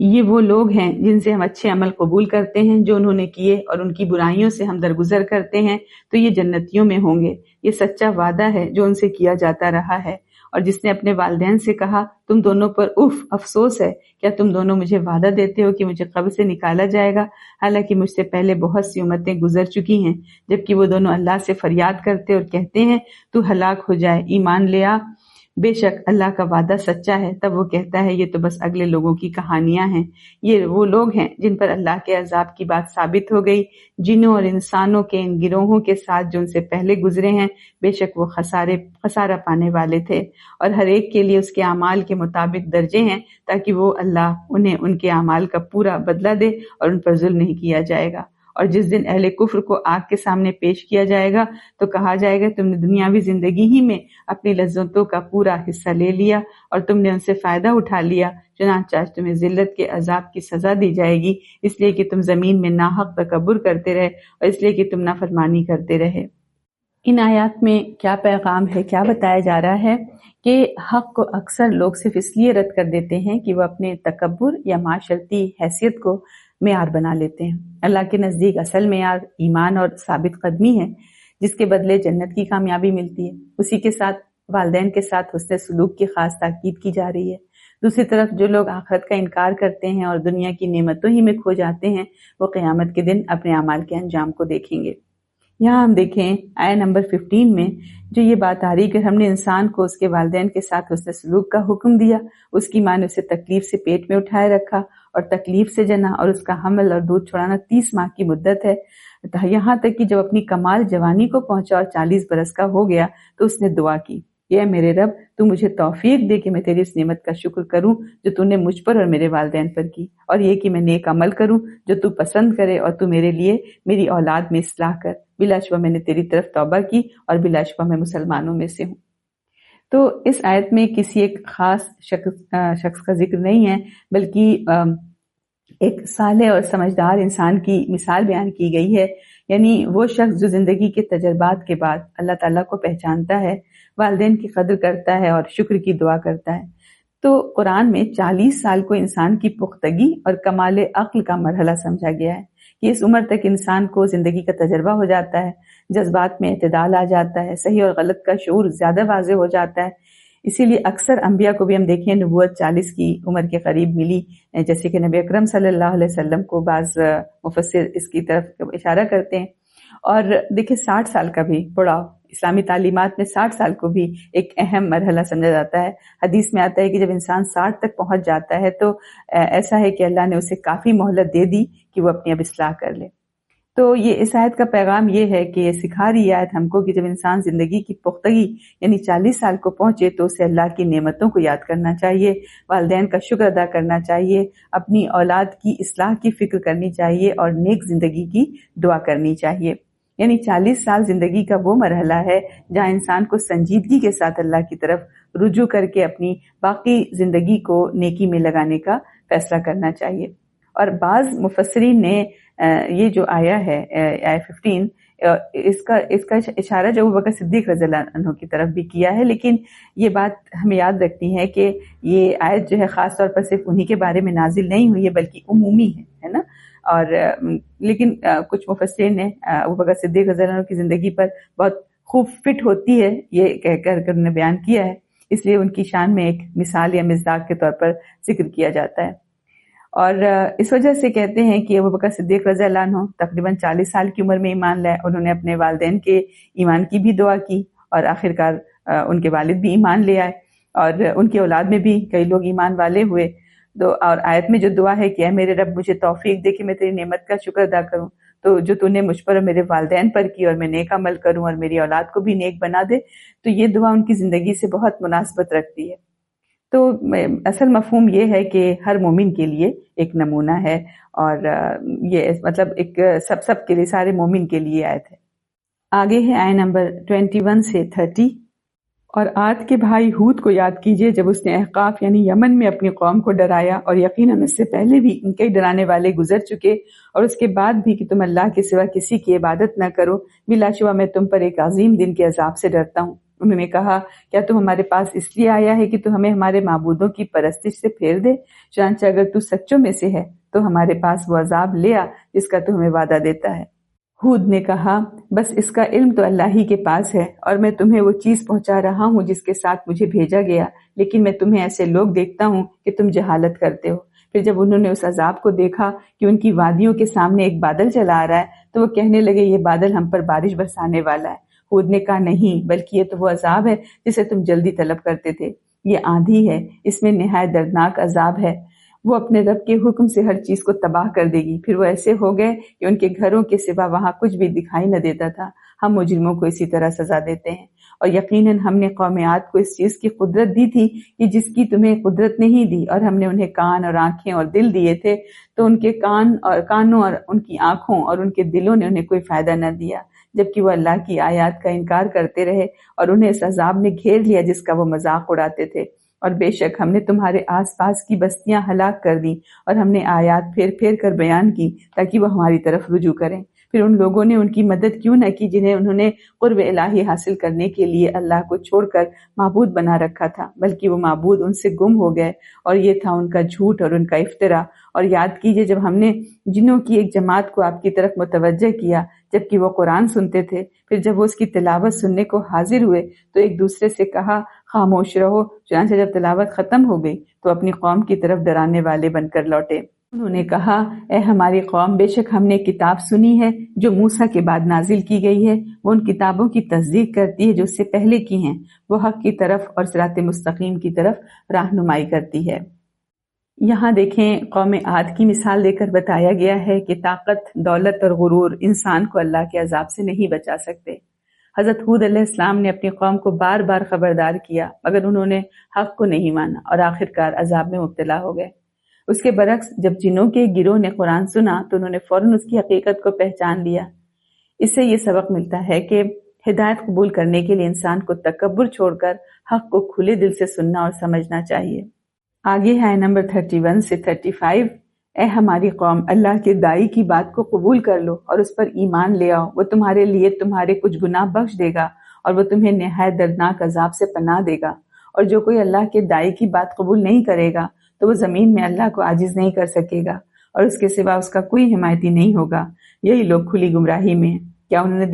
یہ وہ لوگ ہیں جن سے ہم اچھے عمل قبول کرتے ہیں جو انہوں نے کیے، اور ان کی برائیوں سے ہم درگزر کرتے ہیں تو یہ جنتیوں میں ہوں گے۔ یہ سچا وعدہ ہے جو ان سے کیا جاتا رہا ہے۔ اور جس نے اپنے والدین سے کہا تم دونوں پر افسوس ہے، کیا تم دونوں مجھے وعدہ دیتے ہو کہ مجھے قبر سے نکالا جائے گا، حالانکہ مجھ سے پہلے بہت سی امتیں گزر چکی ہیں، جبکہ وہ دونوں اللہ سے فریاد کرتے اور کہتے ہیں تو ہلاک ہو جائے، ایمان لے آ، بے شک اللہ کا وعدہ سچا ہے۔ تب وہ کہتا ہے یہ تو بس اگلے لوگوں کی کہانیاں ہیں، یہ وہ لوگ ہیں جن پر اللہ کے عذاب کی بات ثابت ہو گئی، جنوں اور انسانوں کے ان گروہوں کے ساتھ جو ان سے پہلے گزرے ہیں، بے شک وہ خسارہ پانے والے تھے، اور ہر ایک کے لیے اس کے اعمال کے مطابق درجے ہیں، تاکہ وہ اللہ انہیں ان کے اعمال کا پورا بدلہ دے اور ان پر ظلم نہیں کیا جائے گا۔ اور جس دن اہل کفر کو آگ کے سامنے پیش کیا جائے گا تو کہا جائے گا تم نے دنیاوی زندگی ہی میں اپنی لذتوں کا پورا حصہ لے لیا اور تم نے ان سے فائدہ اٹھا لیا، چنانچہ آج تمہیں ذلت کے عذاب کی سزا دی جائے گی، اس لیے کہ تم زمین میں ناحق تکبر کرتے رہے اور اس لیے کہ تم نافرمانی کرتے رہے۔ ان آیات میں کیا پیغام ہے، کیا بتایا جا رہا ہے کہ حق کو اکثر لوگ صرف اس لیے رد کر دیتے ہیں کہ وہ اپنے تکبر یا معاشرتی حیثیت کو معیار بنا لیتے ہیں۔ اللہ کے نزدیک اصل معیار ایمان اور ثابت قدمی ہے، جس کے بدلے جنت کی کامیابی ملتی ہے۔ اسی کے ساتھ والدین کے ساتھ حسن سلوک کی خاص تاکید کی جا رہی ہے۔ دوسری طرف جو لوگ آخرت کا انکار کرتے ہیں اور دنیا کی نعمتوں ہی میں کھو جاتے ہیں، وہ قیامت کے دن اپنے اعمال کے انجام کو دیکھیں گے۔ یہاں ہم دیکھیں آیت نمبر 15 میں جو یہ بات آ رہی کہ ہم نے انسان کو اس کے والدین کے ساتھ حسن سلوک کا حکم دیا، اس کی ماں نے اسے تکلیف سے پیٹ میں اٹھائے رکھا اور تکلیف سے جنا، اور اس کا حمل اور دودھ چھڑانا 30 ماہ کی مدت ہے، یہاں تک کہ جب اپنی کمال جوانی کو پہنچا اور 40 برس کا ہو گیا تو اس نے دعا کی، اے میرے رب تو مجھے توفیق دے کہ میں تیری اس نعمت کا شکر کروں جو تو نے مجھ پر اور میرے والدین پر کی، اور یہ کہ میں نیک عمل کروں جو تو پسند کرے، اور تو میرے لیے میری اولاد میں اصلاح کر، بلا شبہ میں نے تیری طرف توبہ کی اور بلا شبہ میں مسلمانوں میں سے ہوں۔ تو اس آیت میں کسی ایک خاص شخص کا ذکر نہیں ہے، بلکہ ایک صالح اور سمجھدار انسان کی مثال بیان کی گئی ہے، یعنی وہ شخص جو زندگی کے تجربات کے بعد اللہ تعالیٰ کو پہچانتا ہے، والدین کی قدر کرتا ہے اور شکر کی دعا کرتا ہے۔ تو قرآن میں 40 سال کو انسان کی پختگی اور کمال عقل کا مرحلہ سمجھا گیا ہے کہ اس عمر تک انسان کو زندگی کا تجربہ ہو جاتا ہے، جذبات میں اعتدال آ جاتا ہے، صحیح اور غلط کا شعور زیادہ واضح ہو جاتا ہے۔ اسی لیے اکثر انبیاء کو بھی ہم دیکھیں نبوت 40 کی عمر کے قریب ملی، جیسے کہ نبی اکرم صلی اللہ علیہ وسلم کو بعض مفسر اس کی طرف اشارہ کرتے ہیں۔ اور دیکھیں 60 سال کا بھی بڑا اسلامی تعلیمات میں 60 سال کو بھی ایک اہم مرحلہ سمجھا جاتا ہے۔ حدیث میں آتا ہے کہ جب انسان 60 تک پہنچ جاتا ہے تو ایسا ہے کہ اللہ نے اسے کافی مہلت دے دی کہ وہ اپنی اب اصلاح کر لے۔ تو یہ اس آیت کا پیغام یہ ہے کہ یہ سکھا رہی آیت ہم کو کہ جب انسان زندگی کی پختگی یعنی 40 سال کو پہنچے تو اسے اللہ کی نعمتوں کو یاد کرنا چاہیے، والدین کا شکر ادا کرنا چاہیے، اپنی اولاد کی اصلاح کی فکر کرنی چاہیے اور نیک زندگی کی دعا کرنی چاہیے۔ یعنی 40 سال زندگی کا وہ مرحلہ ہے جہاں انسان کو سنجیدگی کے ساتھ اللہ کی طرف رجوع کر کے اپنی باقی زندگی کو نیکی میں لگانے کا فیصلہ کرنا چاہیے۔ اور بعض مفسرین نے یہ جو آیا ہے آیت 15 اس کا اشارہ جو ابو بکر صدیق رضی اللہ عنہ کی طرف بھی کیا ہے، لیکن یہ بات ہمیں یاد رکھنی ہے کہ یہ آیت جو ہے خاص طور پر صرف انہی کے بارے میں نازل نہیں ہوئی ہے بلکہ عمومی ہے نا۔ اور لیکن کچھ مفسرین نے ابو بکر صدیق رضی اللہ عنہ کی زندگی پر بہت خوب فٹ ہوتی ہے یہ کہہ کر انہوں نے بیان کیا ہے، اس لیے ان کی شان میں ایک مثال یا مصداق کے طور پر ذکر کیا جاتا ہے۔ اور اس وجہ سے کہتے ہیں کہ ابو بکر صدیق رضی اللہ عنہ تقریباً 40 سال کی عمر میں ایمان لائے، انہوں نے اپنے والدین کے ایمان کی بھی دعا کی اور آخرکار ان کے والد بھی ایمان لے آئے اور ان کی اولاد میں بھی کئی لوگ ایمان والے ہوئے۔ اور آیت میں جو دعا ہے کہ اے میرے رب مجھے توفیق دے کہ میں تیری نعمت کا شکر ادا کروں، تو جو تو نے مجھ پر اور میرے والدین پر کی اور میں نیک عمل کروں اور میری اولاد کو بھی نیک بنا دے، تو یہ دعا ان کی زندگی سے بہت مناسبت رکھتی ہے۔ تو اصل مفہوم یہ ہے کہ ہر مومن کے لیے ایک نمونہ ہے، اور یہ مطلب ایک سب کے لیے، سارے مومن کے لیے آیت ہے۔ آگے ہے آیت نمبر 21 سے 30۔ اور عاد کے بھائی ہود کو یاد کیجئے جب اس نے احقاف یعنی یمن میں اپنی قوم کو ڈرایا، اور یقیناً اس سے پہلے بھی ان کئی ڈرانے والے گزر چکے، اور اس کے بعد بھی کہ تم اللہ کے سوا کسی کی عبادت نہ کرو، بلا شبہ میں تم پر ایک عظیم دن کے عذاب سے ڈرتا ہوں۔ انہوں نے کہا کیا تو ہمارے پاس اس لیے آیا ہے کہ تو ہمیں ہمارے معبودوں کی پرستش سے پھیر دے؟ چنانچہ اگر تو سچوں میں سے ہے تو ہمارے پاس وہ عذاب لے آ جس کا تو ہمیں وعدہ دیتا ہے۔ ہود نے کہا بس اس کا علم تو اللہ ہی کے پاس ہے، اور میں تمہیں وہ چیز پہنچا رہا ہوں جس کے ساتھ مجھے بھیجا گیا، لیکن میں تمہیں ایسے لوگ دیکھتا ہوں کہ تم جہالت کرتے ہو۔ پھر جب انہوں نے اس عذاب کو دیکھا کہ ان کی وادیوں کے سامنے ایک بادل چلا آ رہا ہے تو وہ کہنے لگے یہ بادل ہم پر بارش برسانے والا ہے، ہود نے کہا نہیں، بلکہ یہ تو وہ عذاب ہے جسے تم جلدی طلب کرتے تھے، یہ آندھی ہے، اس میں نہایت دردناک عذاب ہے، وہ اپنے رب کے حکم سے ہر چیز کو تباہ کر دے گی۔ پھر وہ ایسے ہو گئے کہ ان کے گھروں کے سوا وہاں کچھ بھی دکھائی نہ دیتا تھا۔ ہم مجرموں کو اسی طرح سزا دیتے ہیں، اور یقیناً ہم نے قوم عاد کو اس چیز کی قدرت دی تھی کہ جس کی تمہیں قدرت نہیں دی، اور ہم نے انہیں کان اور آنکھیں اور دل دیے تھے، تو ان کے کانوں اور ان کی آنکھوں اور ان کے دلوں نے انہیں کوئی فائدہ نہ دیا، جبکہ وہ اللہ کی آیات کا انکار کرتے رہے اور انہیں اس عذاب نے گھیر لیا جس کا وہ مذاق اڑاتے تھے۔ اور بے شک ہم نے تمہارے آس پاس کی بستیاں ہلاک کر دی، اور ہم نے آیات پھیر پھیر کر بیان کی تاکہ وہ ہماری طرف رجوع کریں۔ پھر ان لوگوں نے ان کی مدد کیوں نہ کی جنہیں انہوں نے قرب الہی حاصل کرنے کے لیے اللہ کو چھوڑ کر معبود بنا رکھا تھا، بلکہ وہ معبود ان سے گم ہو گئے، اور یہ تھا ان کا جھوٹ اور ان کا افترا۔ اور یاد کیجئے جب ہم نے جنوں کی ایک جماعت کو آپ کی طرف متوجہ کیا جبکہ وہ قرآن سنتے تھے، پھر جب وہ اس کی تلاوت سننے کو حاضر ہوئے تو ایک دوسرے سے کہا خاموش رہو، چنانچہ جب تلاوت ختم ہو گئی تو اپنی قوم کی طرف ڈرانے والے بن کر لوٹے۔ انہوں نے کہا اے ہماری قوم، بے شک ہم نے کتاب سنی ہے جو موسیٰ کے بعد نازل کی گئی ہے، وہ ان کتابوں کی تصدیق کرتی ہے جو اس سے پہلے کی ہیں، وہ حق کی طرف اور صراط مستقیم کی طرف رہنمائی کرتی ہے۔ یہاں دیکھیں قوم عاد کی مثال دے کر بتایا گیا ہے کہ طاقت، دولت اور غرور انسان کو اللہ کے عذاب سے نہیں بچا سکتے۔ حضرت ہود علیہ السلام نے اپنی قوم کو بار بار خبردار کیا مگر انہوں نے حق کو نہیں مانا اور آخرکار عذاب میں مبتلا ہو گئے۔ اس کے برعکس جب جنوں کے گروہ نے قرآن سنا تو انہوں نے فوراً اس کی حقیقت کو پہچان لیا۔ اس سے یہ سبق ملتا ہے کہ ہدایت قبول کرنے کے لیے انسان کو تکبر چھوڑ کر حق کو کھلے دل سے سننا اور سمجھنا چاہیے۔ آگے ہے نمبر 31 سے 35۔ اے ہماری قوم، اللہ کے داعی کی بات کو قبول کر لو اور اس پر ایمان لے آؤ، وہ تمہارے لیے تمہارے کچھ گناہ بخش دے گا اور وہ تمہیں نہایت دردناک عذاب سے پناہ دے گا۔ اور جو کوئی اللہ کے داعی کی بات قبول نہیں کرے گا تو وہ زمین میں اللہ کو عاجز نہیں کر سکے گا اور اس کے سوا اس کا کوئی حمایتی نہیں ہوگا۔ یہی لوگ کھلی گمراہی میں ہیں۔ کیا انہوں نے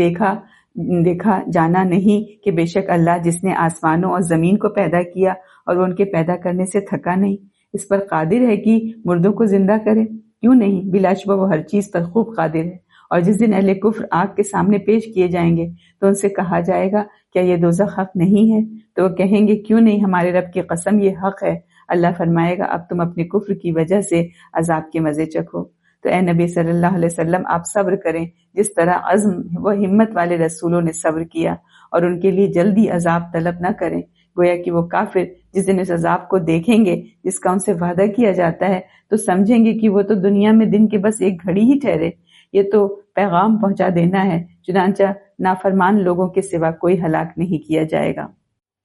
دیکھا جانا نہیں کہ بے شک اللہ جس نے آسمانوں اور زمین کو پیدا کیا اور وہ ان کے پیدا کرنے سے تھکا نہیں، اس پر قادر ہے کہ مردوں کو زندہ کرے؟ کیوں نہیں، بلا شبہ وہ ہر چیز پر خوب قادر ہے۔ اور جس دن اہل کفر آگ کے سامنے پیش کیے جائیں گے تو ان سے کہا جائے گا کیا یہ دوزخ حق نہیں ہے؟ تو وہ کہیں گے کیوں نہیں، ہمارے رب کی قسم یہ حق ہے۔ اللہ فرمائے گا اب تم اپنے کفر کی وجہ سے عذاب کے مزے چکھو۔ تو اے نبی صلی اللہ علیہ وسلم آپ صبر کریں جس طرح عزم و ہمت والے رسولوں نے صبر کیا، اور ان کے لیے جلدی عذاب طلب نہ کریں، گویا کہ وہ کافر جس دن اس عذاب کو دیکھیں گے جس کا ان سے وعدہ کیا جاتا ہے تو سمجھیں گے کہ وہ تو دنیا میں دن کے بس ایک گھڑی ہی ٹھہرے، یہ تو پیغام پہنچا دینا ہے، چنانچہ نافرمان لوگوں کے سوا کوئی ہلاک نہیں کیا جائے گا۔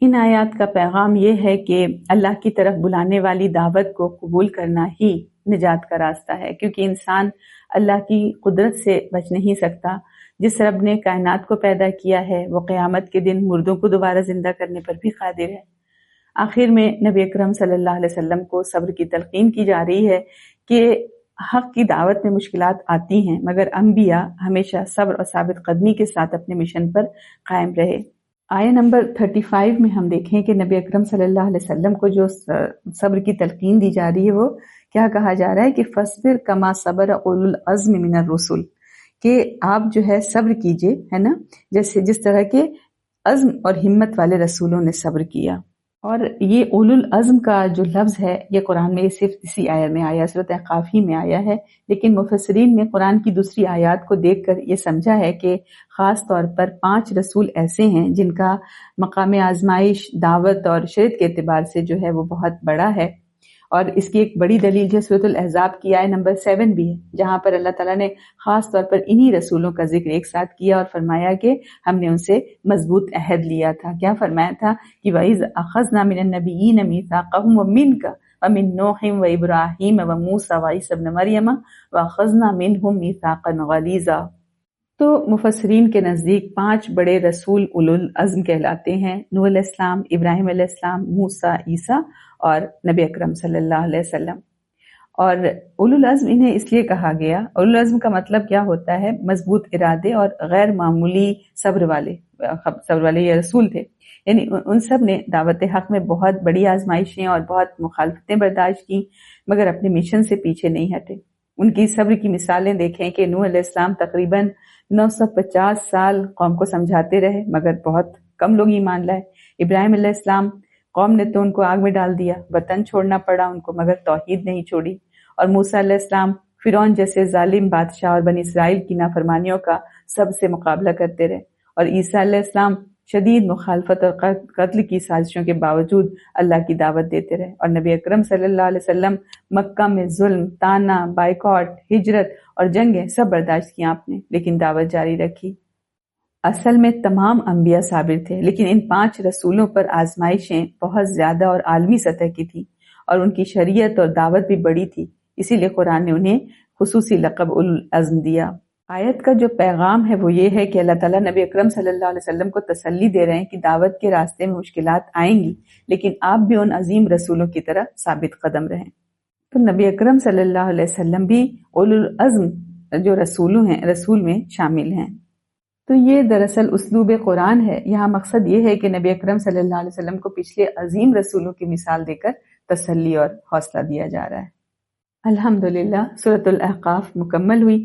ان آیات کا پیغام یہ ہے کہ اللہ کی طرف بلانے والی دعوت کو قبول کرنا ہی نجات کا راستہ ہے، کیونکہ انسان اللہ کی قدرت سے بچ نہیں سکتا۔ جس رب نے کائنات کو پیدا کیا ہے وہ قیامت کے دن مردوں کو دوبارہ زندہ کرنے پر بھی قادر ہے۔ آخر میں نبی اکرم صلی اللہ علیہ وسلم کو صبر کی تلقین کی جا رہی ہے کہ حق کی دعوت میں مشکلات آتی ہیں مگر انبیاء ہمیشہ صبر اور ثابت قدمی کے ساتھ اپنے مشن پر قائم رہے۔ آیہ نمبر 35 میں ہم دیکھیں کہ نبی اکرم صلی اللہ علیہ وسلم کو جو صبر کی تلقین دی جا رہی ہے وہ کیا کہا جا رہا ہے کہ فَاصْبِرْ كَمَا صَبَرَ أُولُو الْعَزْمِ مِنَ الرُّسُلِ، کہ آپ جو ہے صبر کیجئے، ہے نا، جس طرح کے عزم اور ہمت والے رسولوں نے صبر کیا۔ اور یہ اولو العزم کا جو لفظ ہے یہ قرآن میں صرف اسی آیت میں آیا، سورۃ احقاف ہی میں آیا ہے، لیکن مفسرین نے قرآن کی دوسری آیات کو دیکھ کر یہ سمجھا ہے کہ خاص طور پر 5 رسول ایسے ہیں جن کا مقام آزمائش، دعوت اور شریعت کے اعتبار سے جو ہے وہ بہت بڑا ہے۔ اور اس کی ایک بڑی دلیل جو سورۃ الاحزاب کی آیت نمبر 7 بھی ہے، جہاں پر اللہ تعالیٰ نے خاص طور پر انہی رسولوں کا ذکر ایک ساتھ کیا اور فرمایا کہ ہم نے ان سے مضبوط عہد لیا تھا۔ کیا فرمایا تھا کہ وَإِذْ أَخَذْنَا مِنَ النَّبِيِّينَ مِيثَاقَهُمْ وَمِنْكَ وَمِن نُوحٍ وَإِبْرَاهِيمَ وَمُوسَىٰ وَعِيسَىٰ ابْنَ مَرْيَمَ وَأَخَذْنَا مِنْهُم مِيثَاقًا غَلِيظًا۔ تو مفسرین کے نزدیک 5 بڑے رسول اولو العزم کہلاتے ہیں، نوح علیہ السلام، ابراہیم علیہ السلام، موسیٰ، عیسیٰ اور نبی اکرم صلی اللہ علیہ وسلم۔ اور اولو العزم انہیں اس لیے کہا گیا، اولو العزم کا مطلب کیا ہوتا ہے؟ مضبوط ارادے اور غیر معمولی صبر والے یہ رسول تھے، یعنی ان سب نے دعوت حق میں بہت بڑی آزمائشیں اور بہت مخالفتیں برداشت کی مگر اپنے مشن سے پیچھے نہیں ہٹے۔ ان کی صبر کی مثالیں دیکھیں کہ نوح علیہ السلام تقریباً 950 سال قوم کو سمجھاتے رہے مگر بہت کم لوگ ایمان لائے۔ ابراہیم علیہ السلام، قوم نے تو ان کو آگ میں ڈال دیا، وطن چھوڑنا پڑا ان کو مگر توحید نہیں چھوڑی۔ اور موسیٰ علیہ السلام فرعون جیسے ظالم بادشاہ اور بنی اسرائیل کی نافرمانیوں کا سب سے مقابلہ کرتے رہے۔ اور عیسیٰ علیہ السلام شدید مخالفت اور قتل کی سازشوں کے باوجود اللہ کی دعوت دیتے رہے۔ اور نبی اکرم صلی اللہ علیہ وسلم مکہ میں ظلم، تانا، بائیکاٹ، ہجرت اور جنگیں سب برداشت کیا آپ نے، لیکن دعوت جاری رکھی۔ اصل میں تمام انبیاء صابر تھے، لیکن ان 5 رسولوں پر آزمائشیں بہت زیادہ اور عالمی سطح کی تھیں، اور ان کی شریعت اور دعوت بھی بڑی تھی، اسی لیے قرآن نے انہیں خصوصی لقب اولو العزم دیا۔ آیت کا جو پیغام ہے وہ یہ ہے کہ اللہ تعالیٰ نبی اکرم صلی اللہ علیہ وسلم کو تسلی دے رہے ہیں کہ دعوت کے راستے میں مشکلات آئیں گی، لیکن آپ بھی ان عظیم رسولوں کی طرح ثابت قدم رہیں۔ تو نبی اکرم صلی اللہ علیہ وسلم بھی اولو العزم جو رسول میں شامل ہیں۔ تو یہ دراصل اسلوب قرآن ہے۔ یہاں مقصد یہ ہے کہ نبی اکرم صلی اللہ علیہ وسلم کو پچھلے عظیم رسولوں کی مثال دے کر تسلی اور حوصلہ دیا جا رہا ہے۔ الحمدللہ سورۃ الاحقاف مکمل ہوئی۔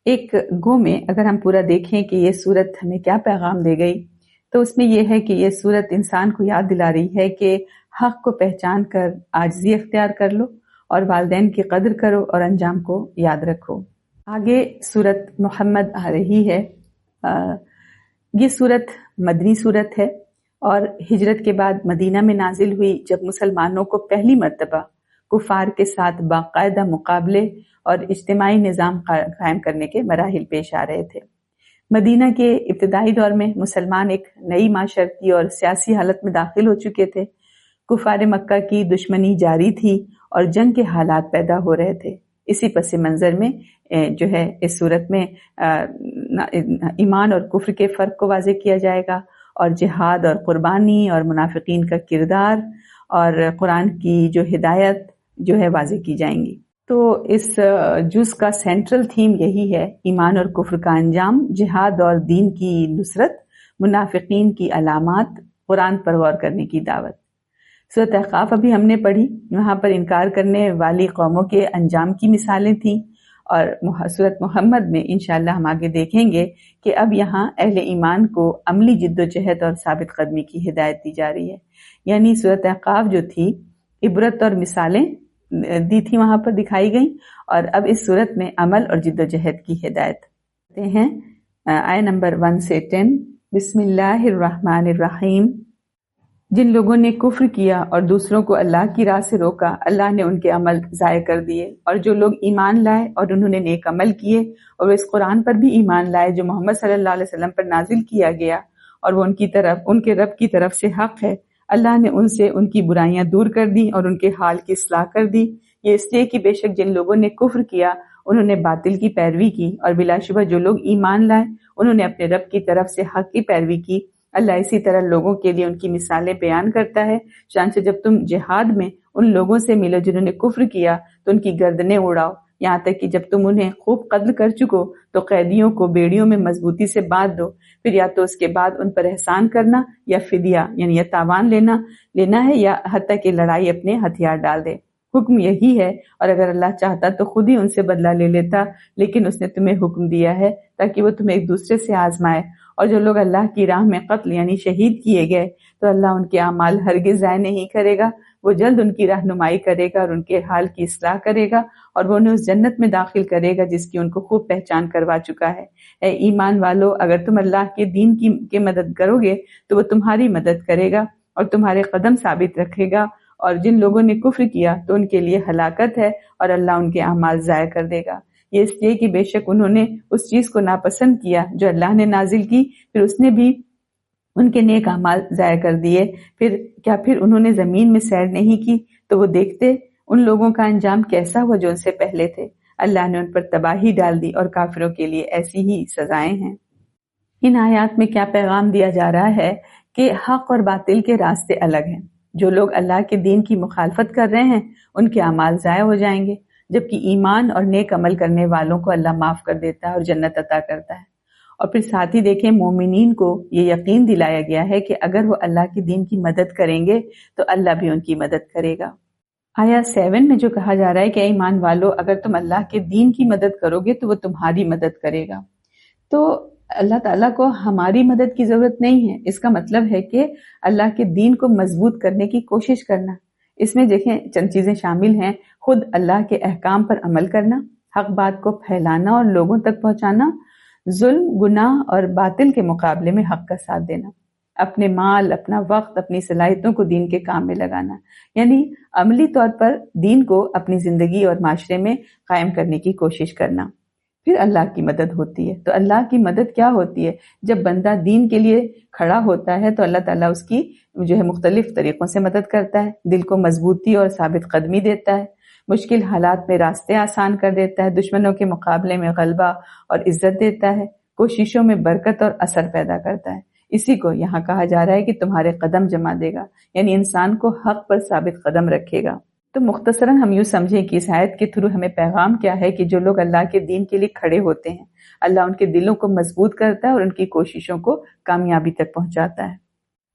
ایک گو میں اگر ہم پورا دیکھیں کہ یہ سورت ہمیں کیا پیغام دے گئی، تو اس میں یہ ہے کہ یہ سورت انسان کو یاد دلا رہی ہے کہ حق کو پہچان کر عاجزی اختیار کر لو اور والدین کی قدر کرو اور انجام کو یاد رکھو۔ آگے سورت محمد آ رہی ہے۔ یہ سورت مدنی سورت ہے اور ہجرت کے بعد مدینہ میں نازل ہوئی، جب مسلمانوں کو پہلی مرتبہ کفار کے ساتھ باقاعدہ مقابلے اور اجتماعی نظام قائم کرنے کے مراحل پیش آ رہے تھے۔ مدینہ کے ابتدائی دور میں مسلمان ایک نئی معاشرتی اور سیاسی حالت میں داخل ہو چکے تھے۔ کفار مکہ کی دشمنی جاری تھی اور جنگ کے حالات پیدا ہو رہے تھے۔ اسی پس منظر میں جو ہے اس صورت میں ایمان اور کفر کے فرق کو واضح کیا جائے گا، اور جہاد اور قربانی اور منافقین کا کردار اور قرآن کی جو ہدایت جو ہے واضح کی جائیں گی۔ تو اس جز کا سینٹرل تھیم یہی ہے، ایمان اور کفر کا انجام، جہاد اور دین کی نصرت، منافقین کی علامات، قرآن پر غور کرنے کی دعوت۔ سورۃ احقاف ابھی ہم نے پڑھی، وہاں پر انکار کرنے والی قوموں کے انجام کی مثالیں تھیں، اور سورۃ محمد میں انشاءاللہ ہم آگے دیکھیں گے کہ اب یہاں اہل ایمان کو عملی جد و جہد اور ثابت قدمی کی ہدایت دی جا رہی ہے۔ یعنی سورۃ احقاف جو تھی عبرت اور مثالیں دی تھی، وہاں پر دکھائی گئیں، اور اب اس صورت میں عمل اور جد و جہد کی ہدایت کرتے ہیں۔ آیت نمبر 1 سے 10، بسم اللہ الرحمن الرحیم۔ جن لوگوں نے کفر کیا اور دوسروں کو اللہ کی راہ سے روکا، اللہ نے ان کے عمل ضائع کر دیے، اور جو لوگ ایمان لائے اور انہوں نے نیک عمل کیے اور وہ اس قرآن پر بھی ایمان لائے جو محمد صلی اللہ علیہ وسلم پر نازل کیا گیا اور وہ ان کے رب کی طرف سے حق ہے، اللہ نے ان سے ان کی برائیاں دور کر دی اور ان کے حال کی اصلاح کر دی۔ یہ اس لیے کہ بے شک جن لوگوں نے کفر کیا انہوں نے باطل کی پیروی کی، اور بلا شبہ جو لوگ ایمان لائے انہوں نے اپنے رب کی طرف سے حق کی پیروی کی۔ اللہ اسی طرح لوگوں کے لیے ان کی مثالیں بیان کرتا ہے، چنانچہ جب تم جہاد میں ان لوگوں سے ملو جنہوں نے کفر کیا تو ان کی گردنیں اڑاؤ، یہاں تک کہ جب تم انہیں خوب قتل کر چکو تو قیدیوں کو بیڑیوں میں مضبوطی سے باندھ دو، پھر یا تو اس کے بعد ان پر احسان کرنا یا فدیہ یعنی یا تاوان لینا ہے، یا حتیٰ کہ لڑائی اپنے ہتھیار ڈال دے۔ حکم یہی ہے، اور اگر اللہ چاہتا تو خود ہی ان سے بدلہ لے لیتا، لیکن اس نے تمہیں حکم دیا ہے تاکہ وہ تمہیں ایک دوسرے سے آزمائے۔ اور جو لوگ اللہ کی راہ میں قتل یعنی شہید کیے گئے تو اللہ ان کے اعمال ہرگز ضائع نہیں کرے گا، وہ جلد ان کی رہنمائی کرے گا اور ان کے حال کی اصلاح کرے گا، اور وہ انہیں اس جنت میں داخل کرے گا جس کی ان کو خوب پہچان کروا چکا ہے۔ اے ایمان والو، اگر تم اللہ کے دین کی مدد کرو گے تو وہ تمہاری مدد کرے گا اور تمہارے قدم ثابت رکھے گا، اور جن لوگوں نے کفر کیا تو ان کے لیے ہلاکت ہے اور اللہ ان کے اعمال ضائع کر دے گا۔ یہ اس لیے کہ بے شک انہوں نے اس چیز کو ناپسند کیا جو اللہ نے نازل کی، پھر اس نے بھی ان کے نیک اعمال ضائع کر دیے۔ پھر انہوں نے زمین میں سیر نہیں کی تو وہ دیکھتے ان لوگوں کا انجام کیسا ہوا جو ان سے پہلے تھے، اللہ نے ان پر تباہی ڈال دی اور کافروں کے لیے ایسی ہی سزائیں ہیں۔ ان آیات میں کیا پیغام دیا جا رہا ہے کہ حق اور باطل کے راستے الگ ہیں۔ جو لوگ اللہ کے دین کی مخالفت کر رہے ہیں ان کے اعمال ضائع ہو جائیں گے، جبکہ ایمان اور نیک عمل کرنے والوں کو اللہ معاف کر دیتا ہے اور جنت عطا کرتا ہے۔ اور پھر ساتھ ہی دیکھیں مومنین کو یہ یقین دلایا گیا ہے کہ اگر وہ اللہ کے دین کی مدد کریں گے تو اللہ بھی ان کی مدد کرے گا۔ آیا 7 میں جو کہا جا رہا ہے کہ اے ایمان والو اگر تم اللہ کے دین کی مدد کرو گے تو وہ تمہاری مدد کرے گا، تو اللہ تعالیٰ کو ہماری مدد کی ضرورت نہیں ہے۔ اس کا مطلب ہے کہ اللہ کے دین کو مضبوط کرنے کی کوشش کرنا۔ اس میں دیکھیں چند چیزیں شامل ہیں، خود اللہ کے احکام پر عمل کرنا، حق بات کو پھیلانا اور لوگوں تک پہنچانا، ظلم، گناہ اور باطل کے مقابلے میں حق کا ساتھ دینا، اپنے مال، اپنا وقت، اپنی صلاحیتوں کو دین کے کام میں لگانا، یعنی عملی طور پر دین کو اپنی زندگی اور معاشرے میں قائم کرنے کی کوشش کرنا۔ پھر اللہ کی مدد ہوتی ہے۔ تو اللہ کی مدد کیا ہوتی ہے؟ جب بندہ دین کے لیے کھڑا ہوتا ہے تو اللہ تعالیٰ اس کی مختلف طریقوں سے مدد کرتا ہے، دل کو مضبوطی اور ثابت قدمی دیتا ہے، مشکل حالات میں راستے آسان کر دیتا ہے، دشمنوں کے مقابلے میں غلبہ اور عزت دیتا ہے، کوششوں میں برکت اور اثر پیدا کرتا ہے۔ اسی کو یہاں کہا جا رہا ہے کہ تمہارے قدم جما دے گا، یعنی انسان کو حق پر ثابت قدم رکھے گا۔ تو مختصراً ہم یوں سمجھیں کہ اس آیت کے تھرو ہمیں پیغام کیا ہے کہ جو لوگ اللہ کے دین کے لیے کھڑے ہوتے ہیں، اللہ ان کے دلوں کو مضبوط کرتا ہے اور ان کی کوششوں کو کامیابی تک پہنچاتا ہے۔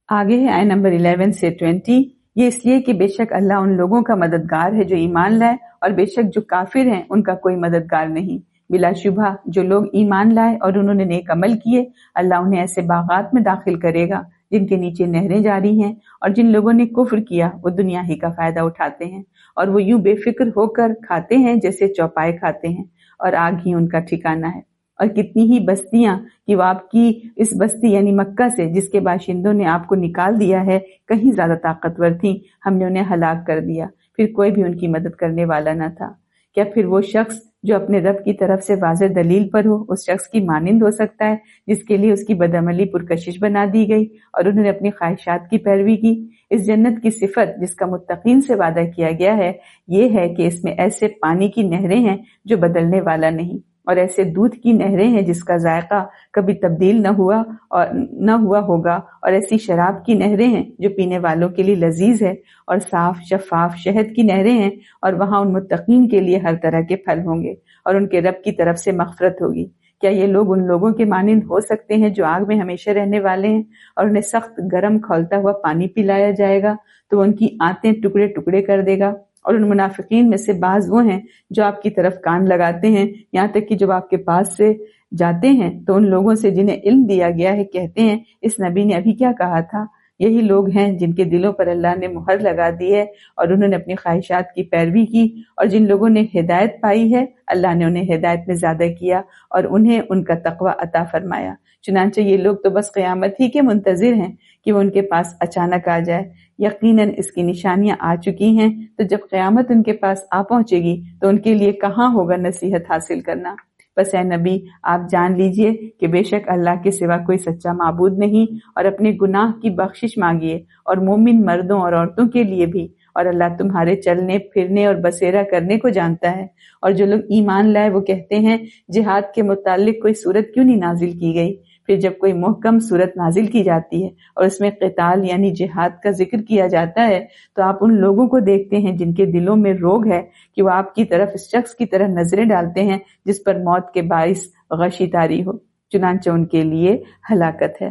آگے ہے آیت نمبر 11 سے 20، یہ اس لیے کہ بے شک اللہ ان لوگوں کا مددگار ہے جو ایمان لائے، اور بے شک جو کافر ہیں ان کا کوئی مددگار نہیں۔ بلا شبہ جو لوگ ایمان لائے اور انہوں نے نیک عمل کیے، اللہ انہیں ایسے باغات میں داخل کرے گا جن کے نیچے نہریں جاری ہیں، اور جن لوگوں نے کفر کیا وہ دنیا ہی کا فائدہ اٹھاتے ہیں، اور وہ یوں بے فکر ہو کر کھاتے ہیں جیسے چوپائے کھاتے ہیں، اور آگ ہی ان کا ٹھکانہ ہے۔ اور کتنی ہی بستیاں کہ وہ آپ کی اس بستی یعنی مکہ سے جس کے باشندوں نے آپ کو نکال دیا ہے کہیں زیادہ طاقتور تھیں، ہم نے انہیں ہلاک کر دیا، پھر کوئی بھی ان کی مدد کرنے والا نہ تھا۔ کیا پھر وہ شخص جو اپنے رب کی طرف سے واضح دلیل پر ہو اس شخص کی مانند ہو سکتا ہے جس کے لیے اس کی بدعملی پرکشش بنا دی گئی اور انہوں نے اپنی خواہشات کی پیروی کی؟ اس جنت کی صفت جس کا متقین سے وعدہ کیا گیا ہے یہ ہے کہ اس میں ایسے پانی کی نہریں ہیں جو بدلنے والا نہیں، اور ایسے دودھ کی نہریں ہیں جس کا ذائقہ کبھی تبدیل نہ ہوا ہوگا، اور ایسی شراب کی نہریں ہیں جو پینے والوں کے لیے لذیذ ہے، اور صاف شفاف شہد کی نہریں ہیں، اور وہاں ان متقین کے لیے ہر طرح کے پھل ہوں گے، اور ان کے رب کی طرف سے مغفرت ہوگی۔ کیا یہ لوگ ان لوگوں کے مانند ہو سکتے ہیں جو آگ میں ہمیشہ رہنے والے ہیں، اور انہیں سخت گرم کھولتا ہوا پانی پلایا جائے گا تو وہ ان کی آنتیں ٹکڑے ٹکڑے کر دے گا؟ اور ان منافقین میں سے بعض وہ ہیں جو آپ کی طرف کان لگاتے ہیں، یہاں تک کہ جب آپ کے پاس سے جاتے ہیں تو ان لوگوں سے جنہیں علم دیا گیا ہے کہتے ہیں اس نبی نے ابھی کیا کہا تھا۔ یہی لوگ ہیں جن کے دلوں پر اللہ نے مہر لگا دی ہے اور انہوں نے اپنی خواہشات کی پیروی کی، اور جن لوگوں نے ہدایت پائی ہے اللہ نے انہیں ہدایت میں زیادہ کیا اور انہیں ان کا تقوی عطا فرمایا۔ چنانچہ یہ لوگ تو بس قیامت ہی کے منتظر ہیں کہ وہ ان کے پاس اچانک آ جائے۔ یقیناً اس کی نشانیاں آ چکی ہیں، تو جب قیامت ان کے پاس آ پہنچے گی تو ان کے لیے کہاں ہوگا نصیحت حاصل کرنا۔ بس اے نبی آپ جان لیجئے کہ بے شک اللہ کے سوا کوئی سچا معبود نہیں، اور اپنے گناہ کی بخشش مانگیے، اور مومن مردوں اور عورتوں کے لیے بھی، اور اللہ تمہارے چلنے پھرنے اور بسیرا کرنے کو جانتا ہے۔ اور جو لوگ ایمان لائے وہ کہتے ہیں جہاد کے متعلق کوئی صورت کیوں نہیں نازل کی گئی؟ پھر جب کوئی محکم صورت نازل کی جاتی ہے اور اس میں قتال یعنی جہاد کا ذکر کیا جاتا ہے تو آپ ان لوگوں کو دیکھتے ہیں جن کے دلوں میں روگ ہے کہ وہ آپ کی طرف اس شخص کی طرح نظریں ڈالتے ہیں جس پر موت کے باعث غشی طاری ہو، چنانچہ ان کے لیے ہلاکت ہے۔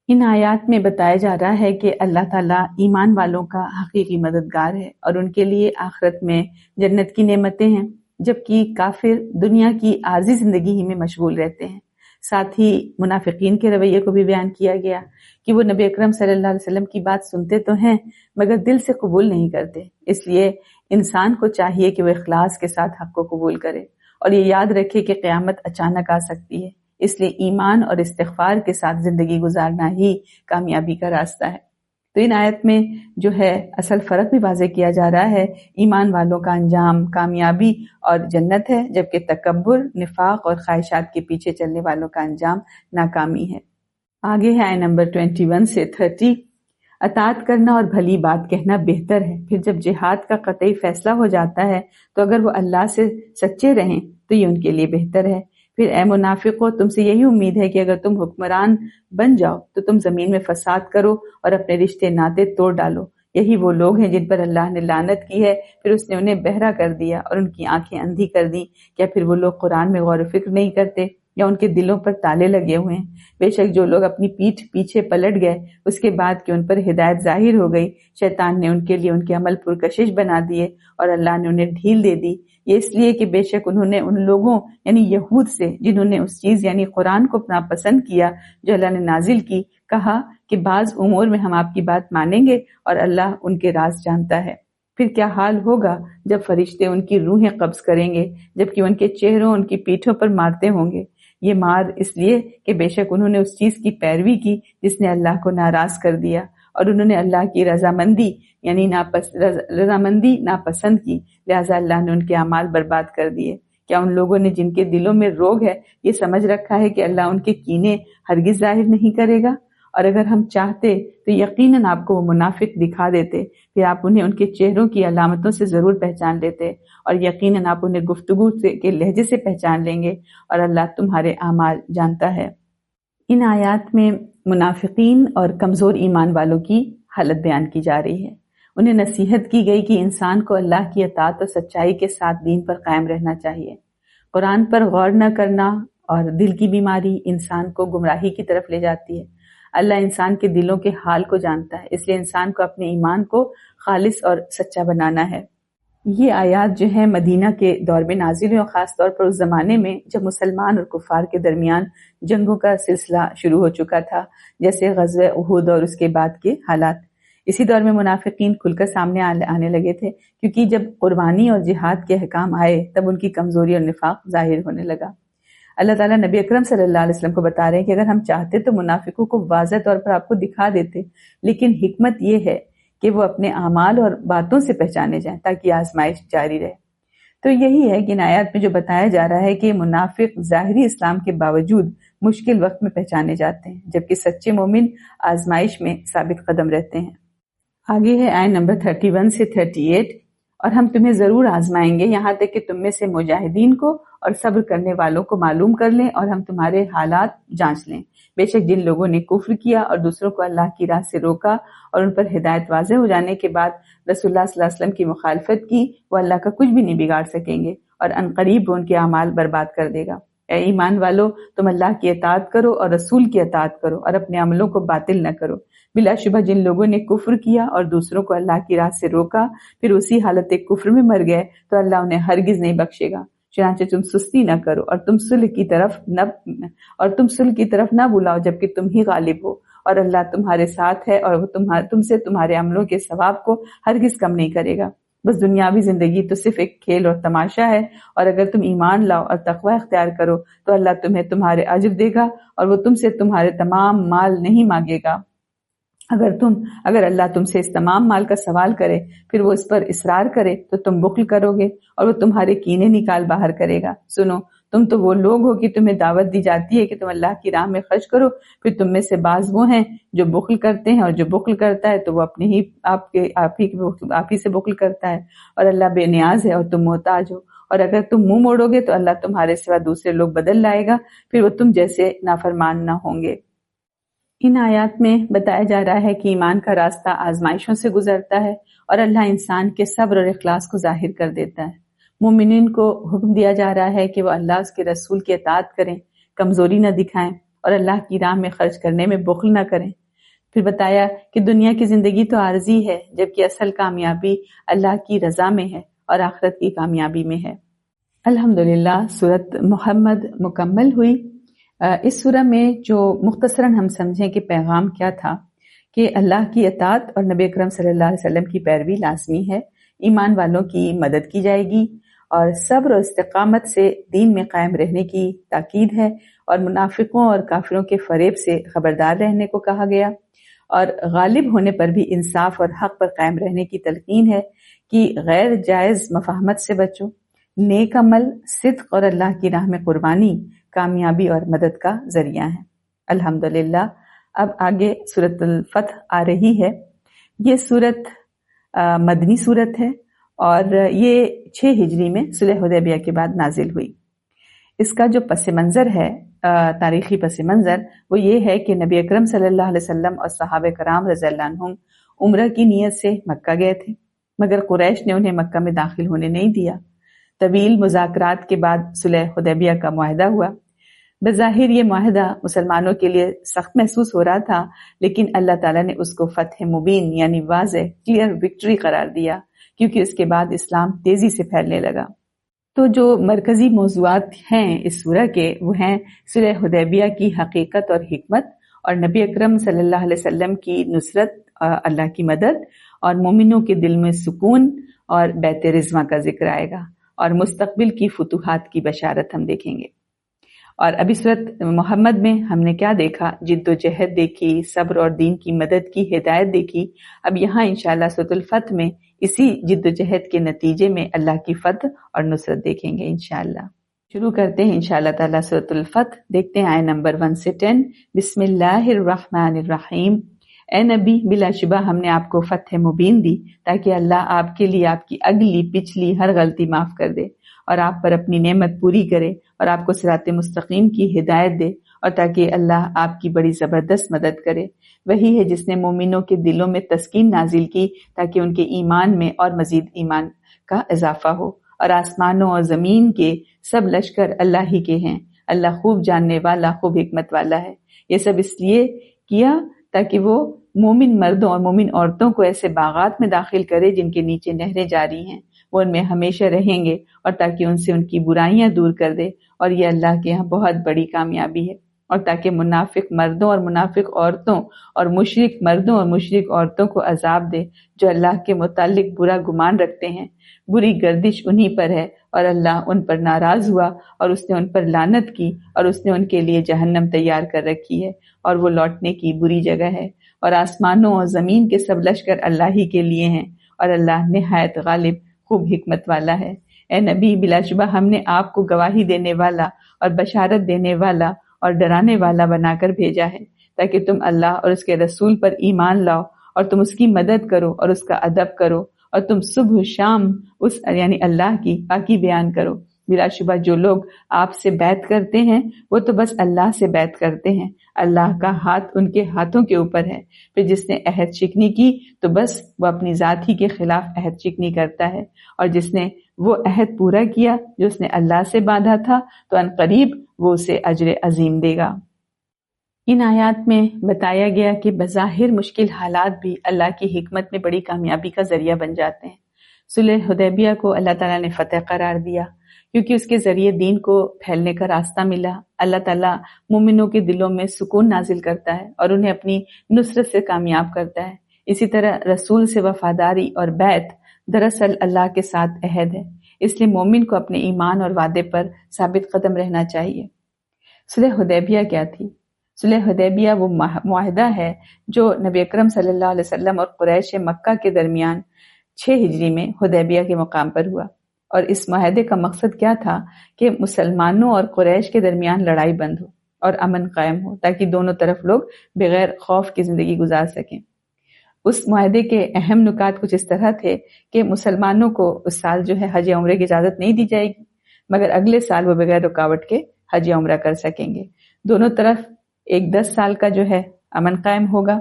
ان آیات میں بتایا جا رہا ہے کہ اللہ تعالیٰ ایمان والوں کا حقیقی مددگار ہے اور ان کے لیے آخرت میں جنت کی نعمتیں ہیں، جبکہ کافر دنیا کی عارضی زندگی ہی میں مشغول رہتے ہیں۔ ساتھ ہی منافقین کے رویے کو بھی بیان کیا گیا کہ وہ نبی اکرم صلی اللہ علیہ وسلم کی بات سنتے تو ہیں مگر دل سے قبول نہیں کرتے، اس لیے انسان کو چاہیے کہ وہ اخلاص کے ساتھ حق کو قبول کرے اور یہ یاد رکھے کہ قیامت اچانک آ سکتی ہے، اس لیے ایمان اور استغفار کے ساتھ زندگی گزارنا ہی کامیابی کا راستہ ہے۔ تو ان آیت میں جو ہے اصل فرق بھی واضح کیا جا رہا ہے، ایمان والوں کا انجام کامیابی اور جنت ہے، جبکہ تکبر، نفاق اور خواہشات کے پیچھے چلنے والوں کا انجام ناکامی ہے۔ آگے ہے آیت نمبر 21 سے 30، اطاعت کرنا اور بھلی بات کہنا بہتر ہے، پھر جب جہاد کا قطعی فیصلہ ہو جاتا ہے تو اگر وہ اللہ سے سچے رہیں تو یہ ان کے لیے بہتر ہے۔ پھر اے منافقو تم سے یہی امید ہے کہ اگر تم حکمران بن جاؤ تو تم زمین میں فساد کرو اور اپنے رشتے ناطے توڑ ڈالو، یہی وہ لوگ ہیں جن پر اللہ نے لعنت کی ہے، پھر اس نے انہیں بہرا کر دیا اور ان کی آنکھیں اندھی کر دیں۔ کیا پھر وہ لوگ قرآن میں غور و فکر نہیں کرتے؟ یا ان کے دلوں پر تالے لگے ہوئے ہیں۔ بے شک جو لوگ اپنی پیٹھ پیچھے پلٹ گئے اس کے بعد کہ ان پر ہدایت ظاہر ہو گئی، شیطان نے ان کے لیے ان کے عمل پرکشش بنا دیے اور اللہ نے انہیں ڈھیل دے دی۔ یہ اس لیے کہ بے شک انہوں نے ان لوگوں یعنی یہود سے جنہوں نے اس چیز یعنی قرآن کو اپنا پسند کیا جو اللہ نے نازل کی، کہا کہ بعض امور میں ہم آپ کی بات مانیں گے اور اللہ ان کے راز جانتا ہے۔ پھر کیا حال ہوگا جب فرشتے ان کی روحیں قبض کریں گے جبکہ ان کے چہروں ان کی پیٹھوں پر مارتے ہوں گے۔ یہ مار اس لیے کہ بے شک انہوں نے اس چیز کی پیروی کی جس نے اللہ کو ناراض کر دیا اور انہوں نے اللہ کی رضامندی یعنی رضامندی ناپسند کی، لہٰذا اللہ نے ان کے اعمال برباد کر دیے۔ کیا ان لوگوں نے جن کے دلوں میں روگ ہے یہ سمجھ رکھا ہے کہ اللہ ان کے کینے ہرگز ظاہر نہیں کرے گا؟ اور اگر ہم چاہتے تو یقیناً آپ کو وہ منافق دکھا دیتے، پھر آپ انہیں ان کے چہروں کی علامتوں سے ضرور پہچان لیتے، اور یقیناً آپ انہیں گفتگو کے لہجے سے پہچان لیں گے، اور اللہ تمہارے اعمال جانتا ہے۔ ان آیات میں منافقین اور کمزور ایمان والوں کی حالت بیان کی جا رہی ہے۔ انہیں نصیحت کی گئی کہ انسان کو اللہ کی اطاعت اور سچائی کے ساتھ دین پر قائم رہنا چاہیے۔ قرآن پر غور نہ کرنا اور دل کی بیماری انسان کو گمراہی کی طرف لے جاتی ہے۔ اللہ انسان کے دلوں کے حال کو جانتا ہے، اس لیے انسان کو اپنے ایمان کو خالص اور سچا بنانا ہے۔ یہ آیات جو ہیں مدینہ کے دور میں نازل ہوئی، اور خاص طور پر اس زمانے میں جب مسلمان اور کفار کے درمیان جنگوں کا سلسلہ شروع ہو چکا تھا، جیسے غزوہ احد اور اس کے بعد کے حالات۔ اسی دور میں منافقین کھل کر سامنے آنے لگے تھے، کیونکہ جب قربانی اور جہاد کے احکام آئے تب ان کی کمزوری اور نفاق ظاہر ہونے لگا۔ اللہ تعالیٰ نبی اکرم صلی اللہ علیہ وسلم کو بتا رہے ہیں کہ اگر ہم چاہتے تو منافقوں کو واضح طور پر آپ کو دکھا دیتے، لیکن حکمت یہ ہے کہ وہ اپنے اعمال اور باتوں سے پہچانے جائیں تاکہ آزمائش جاری رہے۔ تو یہی ہے کہ ان آیات میں جو بتایا جا رہا ہے کہ منافق ظاہری اسلام کے باوجود مشکل وقت میں پہچانے جاتے ہیں، جبکہ سچے مومن آزمائش میں ثابت قدم رہتے ہیں۔ آگے ہے آیت نمبر 31 سے 38، اور ہم تمہیں ضرور آزمائیں گے یہاں تک کہ تم میں سے مجاہدین کو اور صبر کرنے والوں کو معلوم کر لیں، اور ہم تمہارے حالات جانچ لیں۔ بے شک جن لوگوں نے کفر کیا اور دوسروں کو اللہ کی راہ سے روکا اور ان پر ہدایت واضح ہو جانے کے بعد رسول اللہ صلی اللہ علیہ وسلم کی مخالفت کی، وہ اللہ کا کچھ بھی نہیں بگاڑ سکیں گے، اور عنقریب وہ ان کے اعمال برباد کر دے گا۔ اے ایمان والو، تم اللہ کی اطاعت کرو اور رسول کی اطاعت کرو اور اپنے عملوں کو باطل نہ کرو۔ بلا شبہ جن لوگوں نے کفر کیا اور دوسروں کو اللہ کی راہ سے روکا پھر اسی حالت کفر میں مر گئے تو اللہ انہیں ہرگز نہیں بخشے گا۔ چنانچہ تم سستی نہ کرو اور تم صلح کی طرف نہ بلاؤ جبکہ تم ہی غالب ہو، اور اللہ تمہارے ساتھ ہے اور وہ تم سے تمہارے عملوں کے ثواب کو ہرگز کم نہیں کرے گا۔ بس دنیاوی زندگی تو صرف ایک کھیل اور تماشا ہے، اور اگر تم ایمان لاؤ اور تقوی اختیار کرو تو اللہ تمہیں تمہارے اجر دے گا اور وہ تم سے تمہارے تمام مال نہیں مانگے گا۔ اگر اللہ تم سے اس تمام مال کا سوال کرے پھر وہ اس پر اصرار کرے تو تم بخل کرو گے اور وہ تمہارے کینے نکال باہر کرے گا۔ سنو، تم تو وہ لوگ ہو کہ تمہیں دعوت دی جاتی ہے کہ تم اللہ کی راہ میں خرچ کرو، پھر تم میں سے بعض وہ ہیں جو بخل کرتے ہیں، اور جو بخل کرتا ہے تو وہ اپنے ہی آپ ہی سے بخل کرتا ہے، اور اللہ بے نیاز ہے اور تم محتاج ہو۔ اور اگر تم منہ موڑو گے تو اللہ تمہارے سوا دوسرے لوگ بدل لائے گا، پھر وہ تم جیسے نافرمان نہ ہوں گے۔ ان آیات میں بتایا جا رہا ہے کہ ایمان کا راستہ آزمائشوں سے گزرتا ہے اور اللہ انسان کے صبر اور اخلاص کو ظاہر کر دیتا ہے۔ مومنین کو حکم دیا جا رہا ہے کہ وہ اللہ اس کے رسول کی اطاعت کریں، کمزوری نہ دکھائیں اور اللہ کی راہ میں خرچ کرنے میں بخل نہ کریں۔ پھر بتایا کہ دنیا کی زندگی تو عارضی ہے جبکہ اصل کامیابی اللہ کی رضا میں ہے اور آخرت کی کامیابی میں ہے۔ الحمدللہ سورۃ محمد مکمل ہوئی۔ اس سورہ میں جو مختصراً ہم سمجھیں کہ پیغام کیا تھا کہ اللہ کی اطاعت اور نبی اکرم صلی اللہ علیہ وسلم کی پیروی لازمی ہے، ایمان والوں کی مدد کی جائے گی، اور صبر اور استقامت سے دین میں قائم رہنے کی تاکید ہے، اور منافقوں اور کافروں کے فریب سے خبردار رہنے کو کہا گیا، اور غالب ہونے پر بھی انصاف اور حق پر قائم رہنے کی تلقین ہے کہ غیر جائز مفاہمت سے بچو، نیک عمل، صدق اور اللہ کی راہ میں قربانی کامیابی اور مدد کا ذریعہ ہے۔ الحمدللہ۔ اب آگے سورۃ الفتح آ رہی ہے۔ یہ سورت مدنی سورت ہے اور یہ 6 ہجری میں صلح حدیبیہ کے بعد نازل ہوئی۔ اس کا جو پس منظر ہے، تاریخی پس منظر، وہ یہ ہے کہ نبی اکرم صلی اللہ علیہ وسلم اور صحابہ کرام رضی اللہ عنہم عمرہ کی نیت سے مکہ گئے تھے، مگر قریش نے انہیں مکہ میں داخل ہونے نہیں دیا۔ طویل مذاکرات کے بعد صلح حدیبیہ کا معاہدہ ہوا۔ بظاہر یہ معاہدہ مسلمانوں کے لیے سخت محسوس ہو رہا تھا، لیکن اللہ تعالیٰ نے اس کو فتح مبین یعنی واضح کلیئر وکٹری قرار دیا، کیونکہ اس کے بعد اسلام تیزی سے پھیلنے لگا۔ تو جو مرکزی موضوعات ہیں اس سورہ کے، وہ ہیں صلح حدیبیہ کی حقیقت اور حکمت، اور نبی اکرم صلی اللہ علیہ وسلم کی نصرت، اللہ کی مدد، اور مومنوں کے دل میں سکون اور بیت رضوان کا ذکر آئے گا، اور مستقبل کی فتوحات کی بشارت ہم دیکھیں گے۔ اور ابھی سورۃ محمد میں ہم نے کیا دیکھا؟ جد و جہد دیکھی، صبر اور دین کی مدد کی ہدایت دیکھی۔ اب یہاں انشاءاللہ سورۃ الفتح میں اسی جد و جہد کے نتیجے میں اللہ کی فتح اور نصرت دیکھیں گے انشاءاللہ۔ شروع کرتے ہیں انشاءاللہ تعالیٰ سورۃ الفتح، دیکھتے ہیں آیت نمبر 1 سے 10۔ بسم اللہ الرحمن الرحیم۔ اے نبی، بلا شبہ ہم نے آپ کو فتح مبین دی تاکہ اللہ آپ کے لیے آپ کی اگلی پچھلی ہر غلطی معاف کر دے، اور آپ پر اپنی نعمت پوری کرے، اور آپ کو صراط مستقیم کی ہدایت دے، اور تاکہ اللہ آپ کی بڑی زبردست مدد کرے۔ وہی ہے جس نے مومنوں کے دلوں میں تسکین نازل کی تاکہ ان کے ایمان میں اور مزید ایمان کا اضافہ ہو، اور آسمانوں اور زمین کے سب لشکر اللہ ہی کے ہیں، اللہ خوب جاننے والا، خوب حکمت والا ہے۔ یہ سب اس لیے کیا تاکہ وہ مومن مردوں اور مومن عورتوں کو ایسے باغات میں داخل کرے جن کے نیچے نہریں جاری ہیں، وہ ان میں ہمیشہ رہیں گے، اور تاکہ ان سے ان کی برائیاں دور کر دے، اور یہ اللہ کے یہاں بہت بڑی کامیابی ہے، اور تاکہ منافق مردوں اور منافق عورتوں اور مشرک مردوں اور مشرک عورتوں کو عذاب دے جو اللہ کے متعلق برا گمان رکھتے ہیں۔ بری گردش انہی پر ہے، اور اللہ ان پر ناراض ہوا، اور اس نے ان پر لعنت کی، اور اس نے ان کے لیے جہنم تیار کر رکھی ہے، اور وہ لوٹنے کی بری جگہ ہے۔ اور آسمانوں اور زمین کے سب لشکر اللہ ہی کے لیے ہیں، اور اللہ نہایت غالب، خوب حکمت والا ہے۔ اے نبی، بلا شبہ ہم نے آپ کو گواہی دینے والا اور بشارت دینے والا اور ڈرانے والا بنا کر بھیجا ہے، تاکہ تم اللہ اور اس کے رسول پر ایمان لاؤ، اور تم اس کی مدد کرو اور اس کا ادب کرو، اور تم صبح و شام اس یعنی اللہ کی پاکی بیان کرو۔ بلا شبہ جو لوگ آپ سے بیعت کرتے ہیں وہ تو بس اللہ سے بیعت کرتے ہیں، اللہ کا ہاتھ ان کے ہاتھوں کے اوپر ہے۔ پھر جس نے عہد شکنی کی تو بس وہ اپنی ذات ہی کے خلاف عہد شکنی کرتا ہے، اور جس نے وہ عہد پورا کیا جو اس نے اللہ سے باندھا تھا تو ان قریب وہ اسے اجر عظیم دے گا۔ ان آیات میں بتایا گیا کہ بظاہر مشکل حالات بھی اللہ کی حکمت میں بڑی کامیابی کا ذریعہ بن جاتے ہیں۔ صلح حدیبیہ کو اللہ تعالیٰ نے فتح قرار دیا کیونکہ اس کے ذریعے دین کو پھیلنے کا راستہ ملا۔ اللہ تعالیٰ مومنوں کے دلوں میں سکون نازل کرتا ہے اور انہیں اپنی نصرت سے کامیاب کرتا ہے۔ اسی طرح رسول سے وفاداری اور بیعت دراصل اللہ کے ساتھ عہد ہے، اس لیے مومن کو اپنے ایمان اور وعدے پر ثابت قدم رہنا چاہیے۔ صلح حدیبیہ کیا تھی؟ صلح حدیبیہ وہ معاہدہ ہے جو نبی اکرم صلی اللہ علیہ وسلم اور قریش مکہ کے درمیان 6 ہجری میں حدیبیہ کے مقام پر ہوا، اور اس معاہدے کا مقصد کیا تھا کہ مسلمانوں اور قریش کے درمیان لڑائی بند ہو اور امن قائم ہو تاکہ دونوں طرف لوگ بغیر خوف کی زندگی گزار سکیں۔ اس معاہدے کے اہم نکات کچھ اس طرح تھے کہ مسلمانوں کو اس سال جو ہے حج یا عمرے کی اجازت نہیں دی جائے گی، مگر اگلے سال وہ بغیر رکاوٹ کے حج یا عمرہ کر سکیں گے۔ دونوں طرف ایک 10 سال کا جو ہے امن قائم ہوگا۔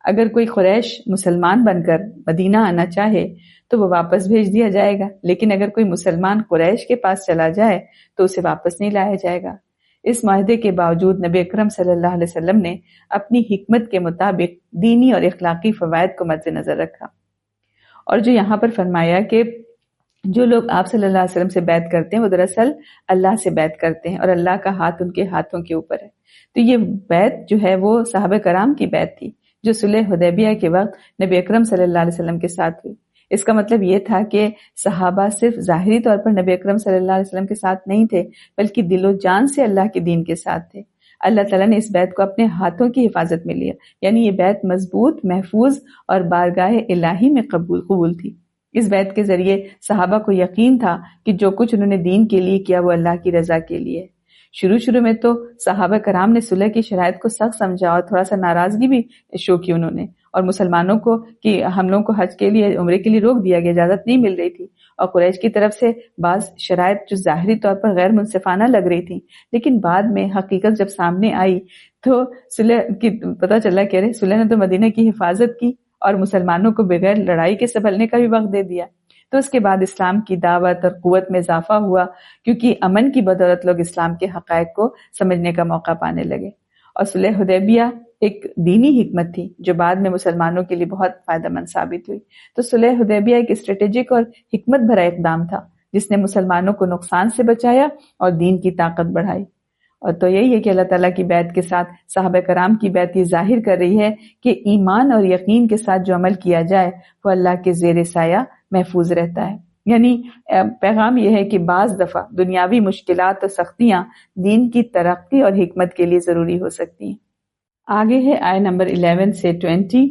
اگر کوئی قریش مسلمان بن کر مدینہ آنا چاہے تو وہ واپس بھیج دیا جائے گا، لیکن اگر کوئی مسلمان قریش کے پاس چلا جائے تو اسے واپس نہیں لایا جائے گا۔ اس معاہدے کے باوجود نبی اکرم صلی اللہ علیہ وسلم نے اپنی حکمت کے مطابق دینی اور اخلاقی فوائد کو مد نظر رکھا، اور جو یہاں پر فرمایا کہ جو لوگ آپ صلی اللہ علیہ وسلم سے بیعت کرتے ہیں وہ دراصل اللہ سے بیعت کرتے ہیں، اور اللہ کا ہاتھ ان کے ہاتھوں کے اوپر ہے۔ تو یہ بیعت جو ہے وہ صحابہ کرام کی بیعت تھی جو صلح حدیبیہ کے وقت نبی اکرم صلی اللہ علیہ وسلم کے ساتھ ہوئی۔ اس کا مطلب یہ تھا کہ صحابہ صرف ظاہری طور پر نبی اکرم صلی اللہ علیہ وسلم کے ساتھ نہیں تھے، بلکہ دل و جان سے اللہ کے دین کے ساتھ تھے۔ اللہ تعالیٰ نے اس بیعت کو اپنے ہاتھوں کی حفاظت میں لیا، یعنی یہ بیعت مضبوط، محفوظ اور بارگاہ الہی میں قبول تھی۔ اس بیعت کے ذریعے صحابہ کو یقین تھا کہ جو کچھ انہوں نے دین کے لیے کیا وہ اللہ کی رضا کے لیے۔ شروع میں تو صحابہ کرام نے صلح کی شرائط کو سخت سمجھا اور تھوڑا سا ناراضگی بھی شو کی انہوں نے، اور مسلمانوں کو کہ ہم لوگوں کو حج کے لیے عمرے کے لیے روک دیا گیا، اجازت نہیں مل رہی تھی، اور قریش کی طرف سے بعض شرائط جو ظاہری طور پر غیر منصفانہ لگ رہی تھیں، لیکن بعد میں حقیقت جب سامنے آئی تو صلح کی پتہ چلا کہ صلح نے تو مدینہ کی حفاظت کی اور مسلمانوں کو بغیر لڑائی کے سنبھلنے کا بھی وقت دے دیا۔ تو اس کے بعد اسلام کی دعوت اور قوت میں اضافہ ہوا، کیونکہ امن کی بدولت لوگ اسلام کے حقائق کو سمجھنے کا موقع پانے لگے۔ اور صلح حدیبیہ ایک دینی حکمت تھی جو بعد میں مسلمانوں کے لیے بہت فائدہ مند ثابت ہوئی۔ تو صلح حدیبیہ ایک اسٹریٹجک اور حکمت بھرا اقدام تھا جس نے مسلمانوں کو نقصان سے بچایا اور دین کی طاقت بڑھائی۔ اور تو یہی ہے کہ اللہ تعالیٰ کی بیعت کے ساتھ صحابہ کرام کی بیعت یہ ظاہر کر رہی ہے کہ ایمان اور یقین کے ساتھ جو عمل کیا جائے وہ اللہ کے زیر سایہ محفوظ رہتا ہے۔ یعنی پیغام یہ ہے کہ بعض دفعہ دنیاوی مشکلات اور سختیاں دین کی ترقی اور حکمت کے لیے ضروری ہو سکتی ہیں۔ آگے ہے آیت نمبر 11 سے 20۔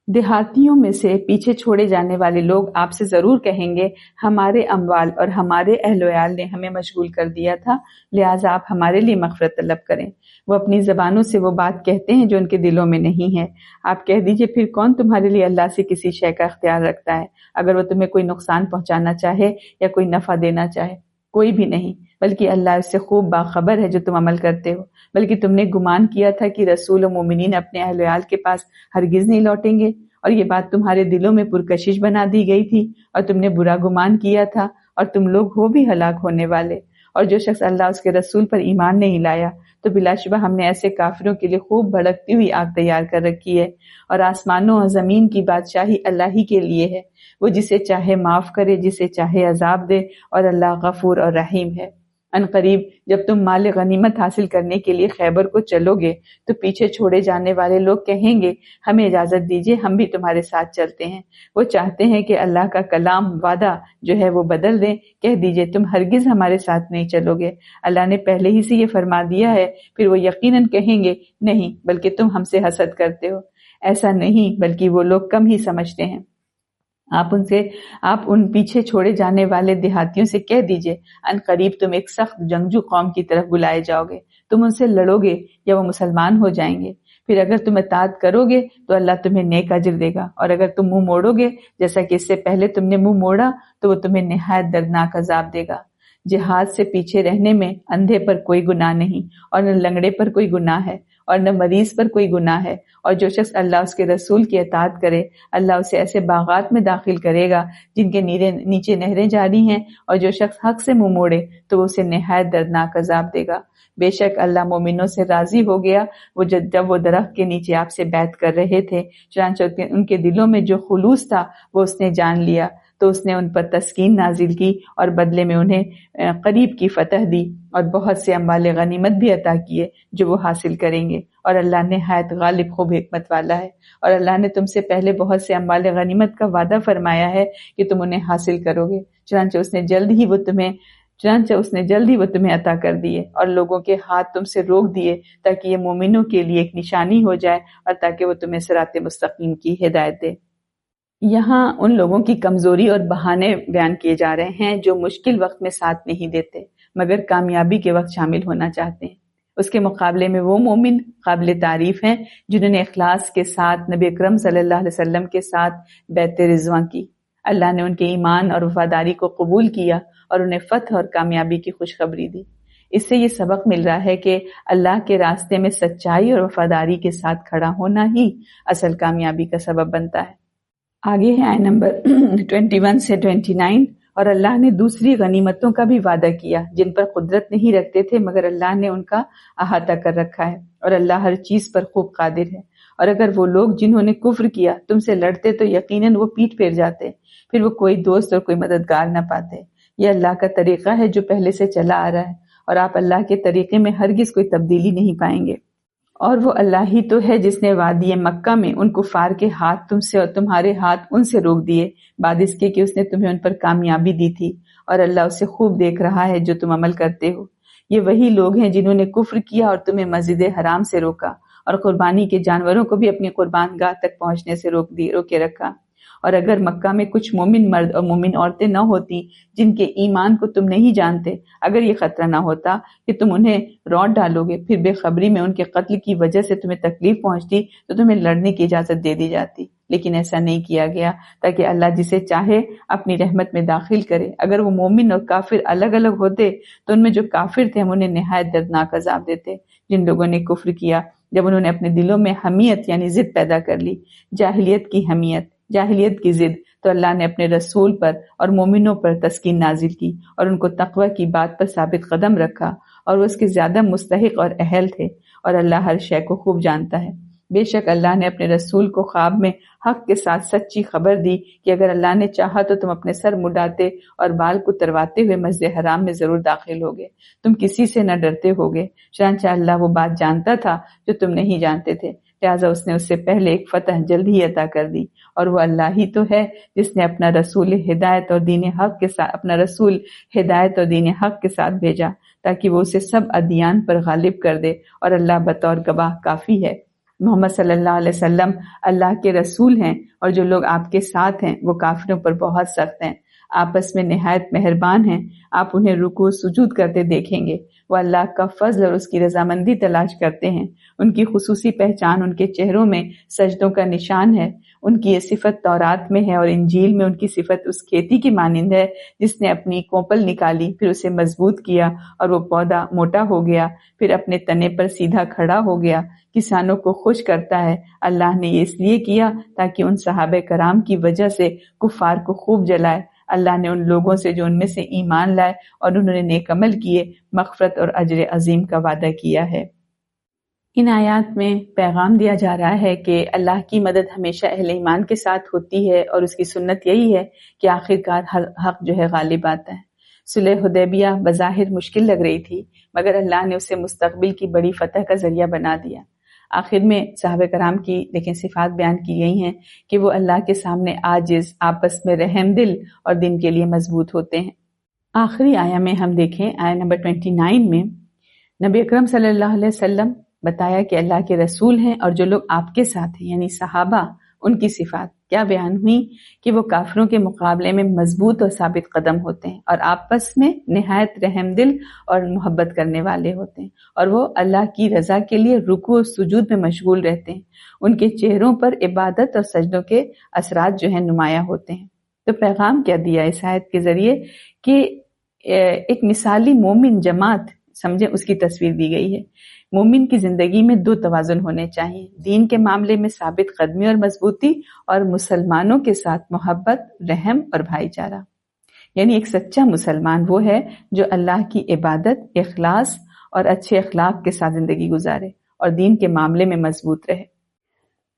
دیہاتیوں میں سے پیچھے چھوڑے جانے والے لوگ آپ سے ضرور کہیں گے ہمارے اموال اور ہمارے اہل و عیال نے ہمیں مشغول کر دیا تھا، لہٰذا آپ ہمارے لیے مغفرت طلب کریں۔ وہ اپنی زبانوں سے وہ بات کہتے ہیں جو ان کے دلوں میں نہیں ہے۔ آپ کہہ دیجئے پھر کون تمہارے لیے اللہ سے کسی شے کا اختیار رکھتا ہے اگر وہ تمہیں کوئی نقصان پہنچانا چاہے یا کوئی نفع دینا چاہے؟ کوئی بھی نہیں، بلکہ اللہ اس سے خوب باخبر ہے جو تم عمل کرتے ہو۔ بلکہ تم نے گمان کیا تھا کہ رسول و مومنین اپنے اہل و عیال کے پاس ہرگز نہیں لوٹیں گے، اور یہ بات تمہارے دلوں میں پرکشش بنا دی گئی تھی اور تم نے برا گمان کیا تھا، اور تم لوگ ہو بھی ہلاک ہونے والے۔ اور جو شخص اللہ اس کے رسول پر ایمان نہیں لایا تو بلا شبہ ہم نے ایسے کافروں کے لیے خوب بھڑکتی ہوئی آگ تیار کر رکھی ہے۔ اور آسمانوں اور زمین کی بادشاہی اللہ ہی کے لیے ہے، وہ جسے چاہے معاف کرے، جسے چاہے عذاب دے، اور اللہ غفور اور رحیم ہے۔ ان قریب جب تم مال غنیمت حاصل کرنے کے لیے خیبر کو چلو گے تو پیچھے چھوڑے جانے والے لوگ کہیں گے ہمیں اجازت دیجیے، ہم بھی تمہارے ساتھ چلتے ہیں۔ وہ چاہتے ہیں کہ اللہ کا کلام وعدہ جو ہے وہ بدل دیں۔ کہہ دیجیے تم ہرگز ہمارے ساتھ نہیں چلو گے، اللہ نے پہلے ہی سے یہ فرما دیا ہے۔ پھر وہ یقیناً کہیں گے نہیں، بلکہ تم ہم سے حسد کرتے ہو۔ ایسا نہیں، بلکہ وہ لوگ کم ہی سمجھتے ہیں۔ آپ ان پیچھے چھوڑے جانے والے دیہاتیوں سے کہہ دیجئے ان قریب تم ایک سخت جنگجو قوم کی طرف بلائے جاؤ گے، تم ان سے لڑو گے یا وہ مسلمان ہو جائیں گے۔ پھر اگر تم اطاعت کرو گے تو اللہ تمہیں نیک اجر دے گا، اور اگر تم منہ موڑو گے جیسا کہ اس سے پہلے تم نے منہ موڑا تو وہ تمہیں نہایت دردناک عذاب دے گا۔ جہاد سے پیچھے رہنے میں اندھے پر کوئی گناہ نہیں، اور نہ لنگڑے پر کوئی گناہ ہے، اور نہ مریض پر کوئی گناہ ہے۔ اور جو شخص اللہ اس کے رسول کی اطاعت کرے، اللہ اسے ایسے باغات میں داخل کرے گا جن کے نیچے نہریں جاری ہیں، اور جو شخص حق سے منہ موڑے تو وہ اسے نہایت دردناک عذاب دے گا۔ بے شک اللہ مومنوں سے راضی ہو گیا وہ جب وہ درخت کے نیچے آپ سے بیعت کر رہے تھے، چنانچہ ان کے دلوں میں جو خلوص تھا وہ اس نے جان لیا، تو اس نے ان پر تسکین نازل کی اور بدلے میں انہیں قریب کی فتح دی اور بہت سے اموال غنیمت بھی عطا کیے جو وہ حاصل کریں گے۔ اور اللہ نہایت غالب خوب حکمت والا ہے۔ اور اللہ نے تم سے پہلے بہت سے اموال غنیمت کا وعدہ فرمایا ہے کہ تم انہیں حاصل کرو گے، چنانچہ اس نے جلد ہی وہ تمہیں عطا کر دیے، اور لوگوں کے ہاتھ تم سے روک دیے تاکہ یہ مومنوں کے لیے ایک نشانی ہو جائے، اور تاکہ وہ تمہیں صراط مستقیم کی ہدایت دے۔ یہاں ان لوگوں کی کمزوری اور بہانے بیان کیے جا رہے ہیں جو مشکل وقت میں ساتھ نہیں دیتے مگر کامیابی کے وقت شامل ہونا چاہتے ہیں۔ اس کے مقابلے میں وہ مومن قابل تعریف ہیں جنہوں نے اخلاص کے ساتھ نبی اکرم صلی اللہ علیہ وسلم کے ساتھ بیعت رضوان کی۔ اللہ نے ان کے ایمان اور وفاداری کو قبول کیا اور انہیں فتح اور کامیابی کی خوشخبری دی۔ اس سے یہ سبق مل رہا ہے کہ اللہ کے راستے میں سچائی اور وفاداری کے ساتھ کھڑا ہونا ہی اصل کامیابی کا سبب بنتا ہے۔ آگے ہے آیت نمبر 21 سے 29۔ اور اللہ نے دوسری غنیمتوں کا بھی وعدہ کیا جن پر قدرت نہیں رکھتے تھے مگر اللہ نے ان کا احاطہ کر رکھا ہے، اور اللہ ہر چیز پر خوب قادر ہے۔ اور اگر وہ لوگ جنہوں نے کفر کیا تم سے لڑتے تو یقیناً وہ پیٹ پھیر جاتے، پھر وہ کوئی دوست اور کوئی مددگار نہ پاتے۔ یہ اللہ کا طریقہ ہے جو پہلے سے چلا آ رہا ہے، اور آپ اللہ کے طریقے میں ہرگز کوئی تبدیلی نہیں پائیں گے۔ اور وہ اللہ ہی تو ہے جس نے وادی مکہ میں ان کفار کے ہاتھ تم سے اور تمہارے ہاتھ ان سے روک دیے، بعد اس کے کہ اس نے تمہیں ان پر کامیابی دی تھی، اور اللہ اسے خوب دیکھ رہا ہے جو تم عمل کرتے ہو۔ یہ وہی لوگ ہیں جنہوں نے کفر کیا اور تمہیں مسجد حرام سے روکا، اور قربانی کے جانوروں کو بھی اپنی قربان گاہ تک پہنچنے سے روکے رکھا۔ اور اگر مکہ میں کچھ مومن مرد اور مومن عورتیں نہ ہوتی جن کے ایمان کو تم نہیں جانتے، اگر یہ خطرہ نہ ہوتا کہ تم انہیں روٹ ڈالو گے، پھر بے خبری میں ان کے قتل کی وجہ سے تمہیں تکلیف پہنچتی تو تمہیں لڑنے کی اجازت دے دی جاتی، لیکن ایسا نہیں کیا گیا تاکہ اللہ جسے چاہے اپنی رحمت میں داخل کرے۔ اگر وہ مومن اور کافر الگ الگ ہوتے تو ان میں جو کافر تھے ہم انہیں نہایت دردناک عذاب دیتے۔ جن لوگوں نے کفر کیا جب انہوں نے اپنے دلوں میں حمیت یعنی ضد پیدا کر لی، جاہلیت کی حمیت، جاہلیت کی ضد تو اللہ نے اپنے رسول پر اور مومنوں پر تسکین نازل کی اور ان کو تقوی کی بات پر ثابت قدم رکھا، اور وہ اس کے زیادہ مستحق اور اہل تھے، اور اللہ ہر شے کو خوب جانتا ہے۔ بے شک اللہ نے اپنے رسول کو خواب میں حق کے ساتھ سچی خبر دی کہ اگر اللہ نے چاہا تو تم اپنے سر مڈاتے اور بال کو ترواتے ہوئے مسجد حرام میں ضرور داخل ہوگے، تم کسی سے نہ ڈرتے ہوگے، چنانچہ اللہ وہ بات جانتا تھا جو تم نہیں جانتے تھے، لہٰذا اس نے اس سے پہلے ایک فتح جلد ہی عطا کر دی، اور وہ اللہ ہی تو ہے جس نے اپنا رسول ہدایت اور دین حق کے ساتھ بھیجا تاکہ وہ اسے سب ادیان پر غالب کر دے، اور اللہ بطور گواہ کافی ہے۔ محمد صلی اللہ علیہ وسلم اللہ کے رسول ہیں، اور جو لوگ آپ کے ساتھ ہیں وہ کافروں پر بہت سخت ہیں، آپس میں نہایت مہربان ہیں، آپ انہیں رکوع سجود کرتے دیکھیں گے، وہ اللہ کا فضل اور اس کی رضامندی تلاش کرتے ہیں، ان کی خصوصی پہچان ان کے چہروں میں سجدوں کا نشان ہے، ان کی یہ صفت تورات میں ہے اور انجیل میں ان کی صفت اس کھیتی کی مانند ہے جس نے اپنی کوپل نکالی، پھر اسے مضبوط کیا اور وہ پودا موٹا ہو گیا، پھر اپنے تنے پر سیدھا کھڑا ہو گیا، کسانوں کو خوش کرتا ہے۔ اللہ نے یہ اس لیے کیا تاکہ ان صحابہ کرام کی وجہ سے کفار کو خوب جلائے۔ اللہ نے ان لوگوں سے جو ان میں سے ایمان لائے اور انہوں نے نیک عمل کیے مغفرت اور اجر عظیم کا وعدہ کیا ہے۔ ان آیات میں پیغام دیا جا رہا ہے کہ اللہ کی مدد ہمیشہ اہل ایمان کے ساتھ ہوتی ہے، اور اس کی سنت یہی ہے کہ آخرکار حق جو ہے غالب آتا ہے۔ صلح حدیبیہ بظاہر مشکل لگ رہی تھی، مگر اللہ نے اسے مستقبل کی بڑی فتح کا ذریعہ بنا دیا۔ آخر میں صحابہ کرام کی لیکن صفات بیان کی گئی ہیں کہ وہ اللہ کے سامنے عاجز، آپس میں رحم دل اور دین کے لیے مضبوط ہوتے ہیں۔ آخری آیہ میں ہم دیکھیں، آیہ نمبر 29 میں نبی اکرم صلی اللہ علیہ وسلم بتایا کہ اللہ کے رسول ہیں اور جو لوگ آپ کے ساتھ ہیں یعنی صحابہ، ان کی صفات کیا بیان ہوئی کہ وہ کافروں کے مقابلے میں مضبوط اور ثابت قدم ہوتے ہیں، اور آپس میں نہایت رحم دل اور محبت کرنے والے ہوتے ہیں، اور وہ اللہ کی رضا کے لیے رکوع و سجود میں مشغول رہتے ہیں، ان کے چہروں پر عبادت اور سجدوں کے اثرات جو ہیں نمایاں ہوتے ہیں۔ تو پیغام کیا دیا اس آیت کے ذریعے کہ ایک مثالی مومن جماعت سمجھیں اس کی تصویر دی گئی ہے۔ مومن کی زندگی میں دو توازن ہونے چاہیے، دین کے معاملے میں ثابت قدمی اور مضبوطی، اور مسلمانوں کے ساتھ محبت، رحم اور بھائی چارہ۔ یعنی ایک سچا مسلمان وہ ہے جو اللہ کی عبادت، اخلاص اور اچھے اخلاق کے ساتھ زندگی گزارے اور دین کے معاملے میں مضبوط رہے۔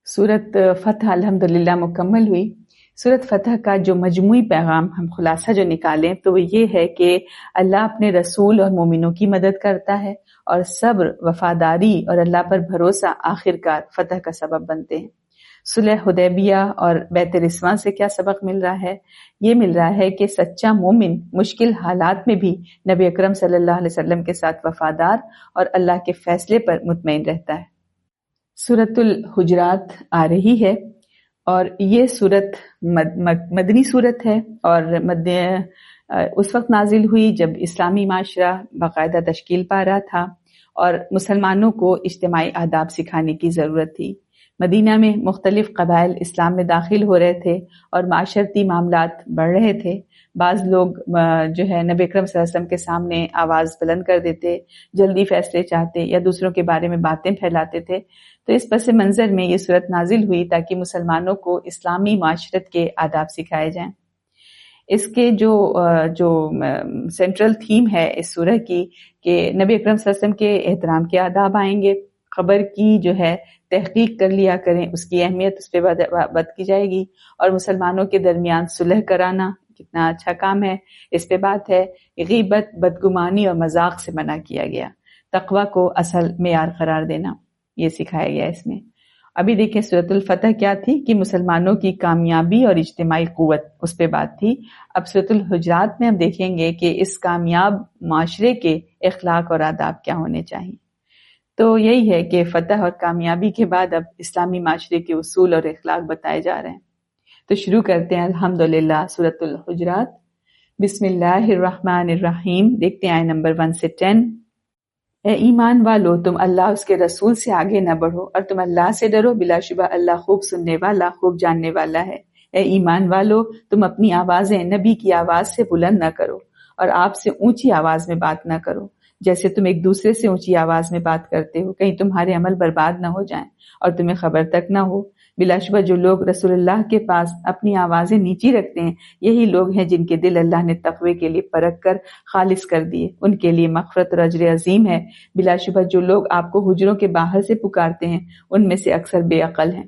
سورۃ فتح الحمدللہ مکمل ہوئی۔ سورۃ فتح کا جو مجموعی پیغام ہم خلاصہ جو نکالیں تو وہ یہ ہے کہ اللہ اپنے رسول اور مومنوں کی مدد کرتا ہے، اور صبر، وفاداری اور اللہ پر بھروسہ آخرکار فتح کا سبب بنتے ہیں۔ صلح حدیبیہ اور بیت رضوان سے کیا سبق مل رہا ہے؟ یہ مل رہا ہے کہ سچا مومن مشکل حالات میں بھی نبی اکرم صلی اللہ علیہ وسلم کے ساتھ وفادار اور اللہ کے فیصلے پر مطمئن رہتا ہے۔ سورۃ الحجرات آ رہی ہے، اور یہ سورت مدنی سورت ہے، اور اس وقت نازل ہوئی جب اسلامی معاشرہ باقاعدہ تشکیل پا رہا تھا اور مسلمانوں کو اجتماعی آداب سکھانے کی ضرورت تھی۔ مدینہ میں مختلف قبائل اسلام میں داخل ہو رہے تھے اور معاشرتی معاملات بڑھ رہے تھے۔ بعض لوگ جو ہے نبی اکرم صلی اللہ علیہ وسلم کے سامنے آواز بلند کر دیتے، جلدی فیصلے چاہتے یا دوسروں کے بارے میں باتیں پھیلاتے تھے۔ تو اس پس منظر میں یہ صورت نازل ہوئی تاکہ مسلمانوں کو اسلامی معاشرت کے آداب سکھائے جائیں۔ اس کے جو سینٹرل تھیم ہے اس سورہ کی کہ نبی اکرم صلی اللہ علیہ وسلم کے احترام کے آداب آئیں گے، خبر کی جو ہے تحقیق کر لیا کریں، اس کی اہمیت اس پہ بات کی جائے گی، اور مسلمانوں کے درمیان صلح کرانا کتنا اچھا کام ہے اس پہ بات ہے۔ غیبت، بدگمانی اور مذاق سے منع کیا گیا، تقوی کو اصل معیار قرار دینا یہ سکھایا گیا اس میں۔ ابھی دیکھیں سورۃ الفتح کیا تھی کہ مسلمانوں کی کامیابی اور اجتماعی قوت، اس پہ بات تھی۔ اب سورۃ الحجرات میں ہم دیکھیں گے کہ اس کامیاب معاشرے کے اخلاق اور آداب کیا ہونے چاہیے۔ تو یہی ہے کہ فتح اور کامیابی کے بعد اب اسلامی معاشرے کے اصول اور اخلاق بتائے جا رہے ہیں۔ تو شروع کرتے ہیں الحمدللہ سورۃ الحجرات۔ بسم اللہ الرحمن الرحیم۔ دیکھتے ہیں آیت نمبر 1 سے 10۔ اے ایمان والو، تم اللہ اس کے رسول سے آگے نہ بڑھو اور تم اللہ سے ڈرو، بلا شبہ اللہ خوب سننے والا، خوب جاننے والا ہے۔ اے ایمان والو، تم اپنی آوازیں نبی کی آواز سے بلند نہ کرو اور آپ سے اونچی آواز میں بات نہ کرو جیسے تم ایک دوسرے سے اونچی آواز میں بات کرتے ہو، کہیں تمہارے عمل برباد نہ ہو جائیں اور تمہیں خبر تک نہ ہو۔ بلا شبہ جو لوگ رسول اللہ کے پاس اپنی آوازیں نیچی رکھتے ہیں یہی لوگ ہیں جن کے دل اللہ نے تقوی کے لیے پرکھ کر خالص کر دیے، ان کے لیے مغفرت اور اجر عظیم ہے۔ بلا شبہ جو لوگ آپ کو حجروں کے باہر سے پکارتے ہیں ان میں سے اکثر بے عقل ہیں،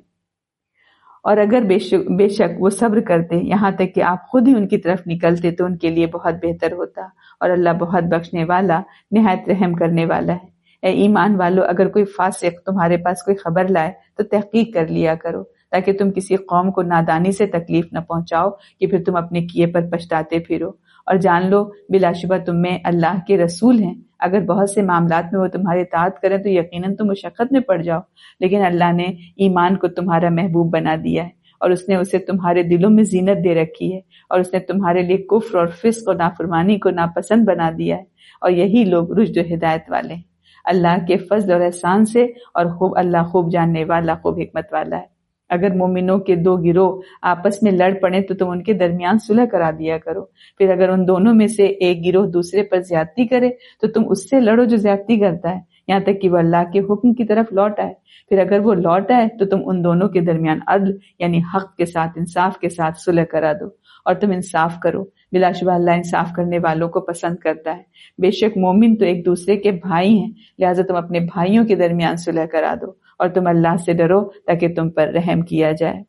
اور اگر بے شک وہ صبر کرتے یہاں تک کہ آپ خود ہی ان کی طرف نکلتے تو ان کے لیے بہت بہتر ہوتا، اور اللہ بہت بخشنے والا نہایت رحم کرنے والا ہے۔ اے ایمان والو، اگر کوئی فاسق تمہارے پاس کوئی خبر لائے تو تحقیق کر لیا کرو، تاکہ تم کسی قوم کو نادانی سے تکلیف نہ پہنچاؤ کہ پھر تم اپنے کیے پر پچھتاتے پھرو، اور جان لو بلا شبہ تم میں اللہ کے رسول ہیں۔ اگر بہت سے معاملات میں وہ تمہاری اطاعت کریں تو یقیناً تم مشقت میں پڑ جاؤ، لیکن اللہ نے ایمان کو تمہارا محبوب بنا دیا ہے، اور اس نے اسے تمہارے دلوں میں زینت دے رکھی ہے، اور اس نے تمہارے لیے کفر اور فسق اور نافرمانی کو ناپسند بنا دیا ہے، اور یہی لوگ رشد و ہدایت والے ہیں۔ اللہ کے فضل اور احسان سے، اور اللہ خوب جاننے والا، خوب حکمت والا ہے۔ اگر مومنوں کے دو گروہ آپس میں لڑ پڑیں تو تم ان کے درمیان صلح کرا دیا کرو، پھر اگر ان دونوں میں سے ایک گروہ دوسرے پر زیادتی کرے تو تم اس سے لڑو جو زیادتی کرتا ہے، یہاں تک کہ وہ اللہ کے حکم کی طرف لوٹ آئے۔ پھر اگر وہ لوٹ آئے تو تم ان دونوں کے درمیان عدل یعنی حق کے ساتھ، انصاف کے ساتھ صلح کرا دو، اور تم انصاف کرو، بلا شبہ اللہ انصاف کرنے والوں کو پسند کرتا ہے۔ بے شک مومن تو ایک دوسرے کے بھائی ہیں، لہٰذا تم اپنے بھائیوں کے درمیان صلح کرا دو، اور تم اللہ سے ڈرو تاکہ تم پر رحم کیا جائے۔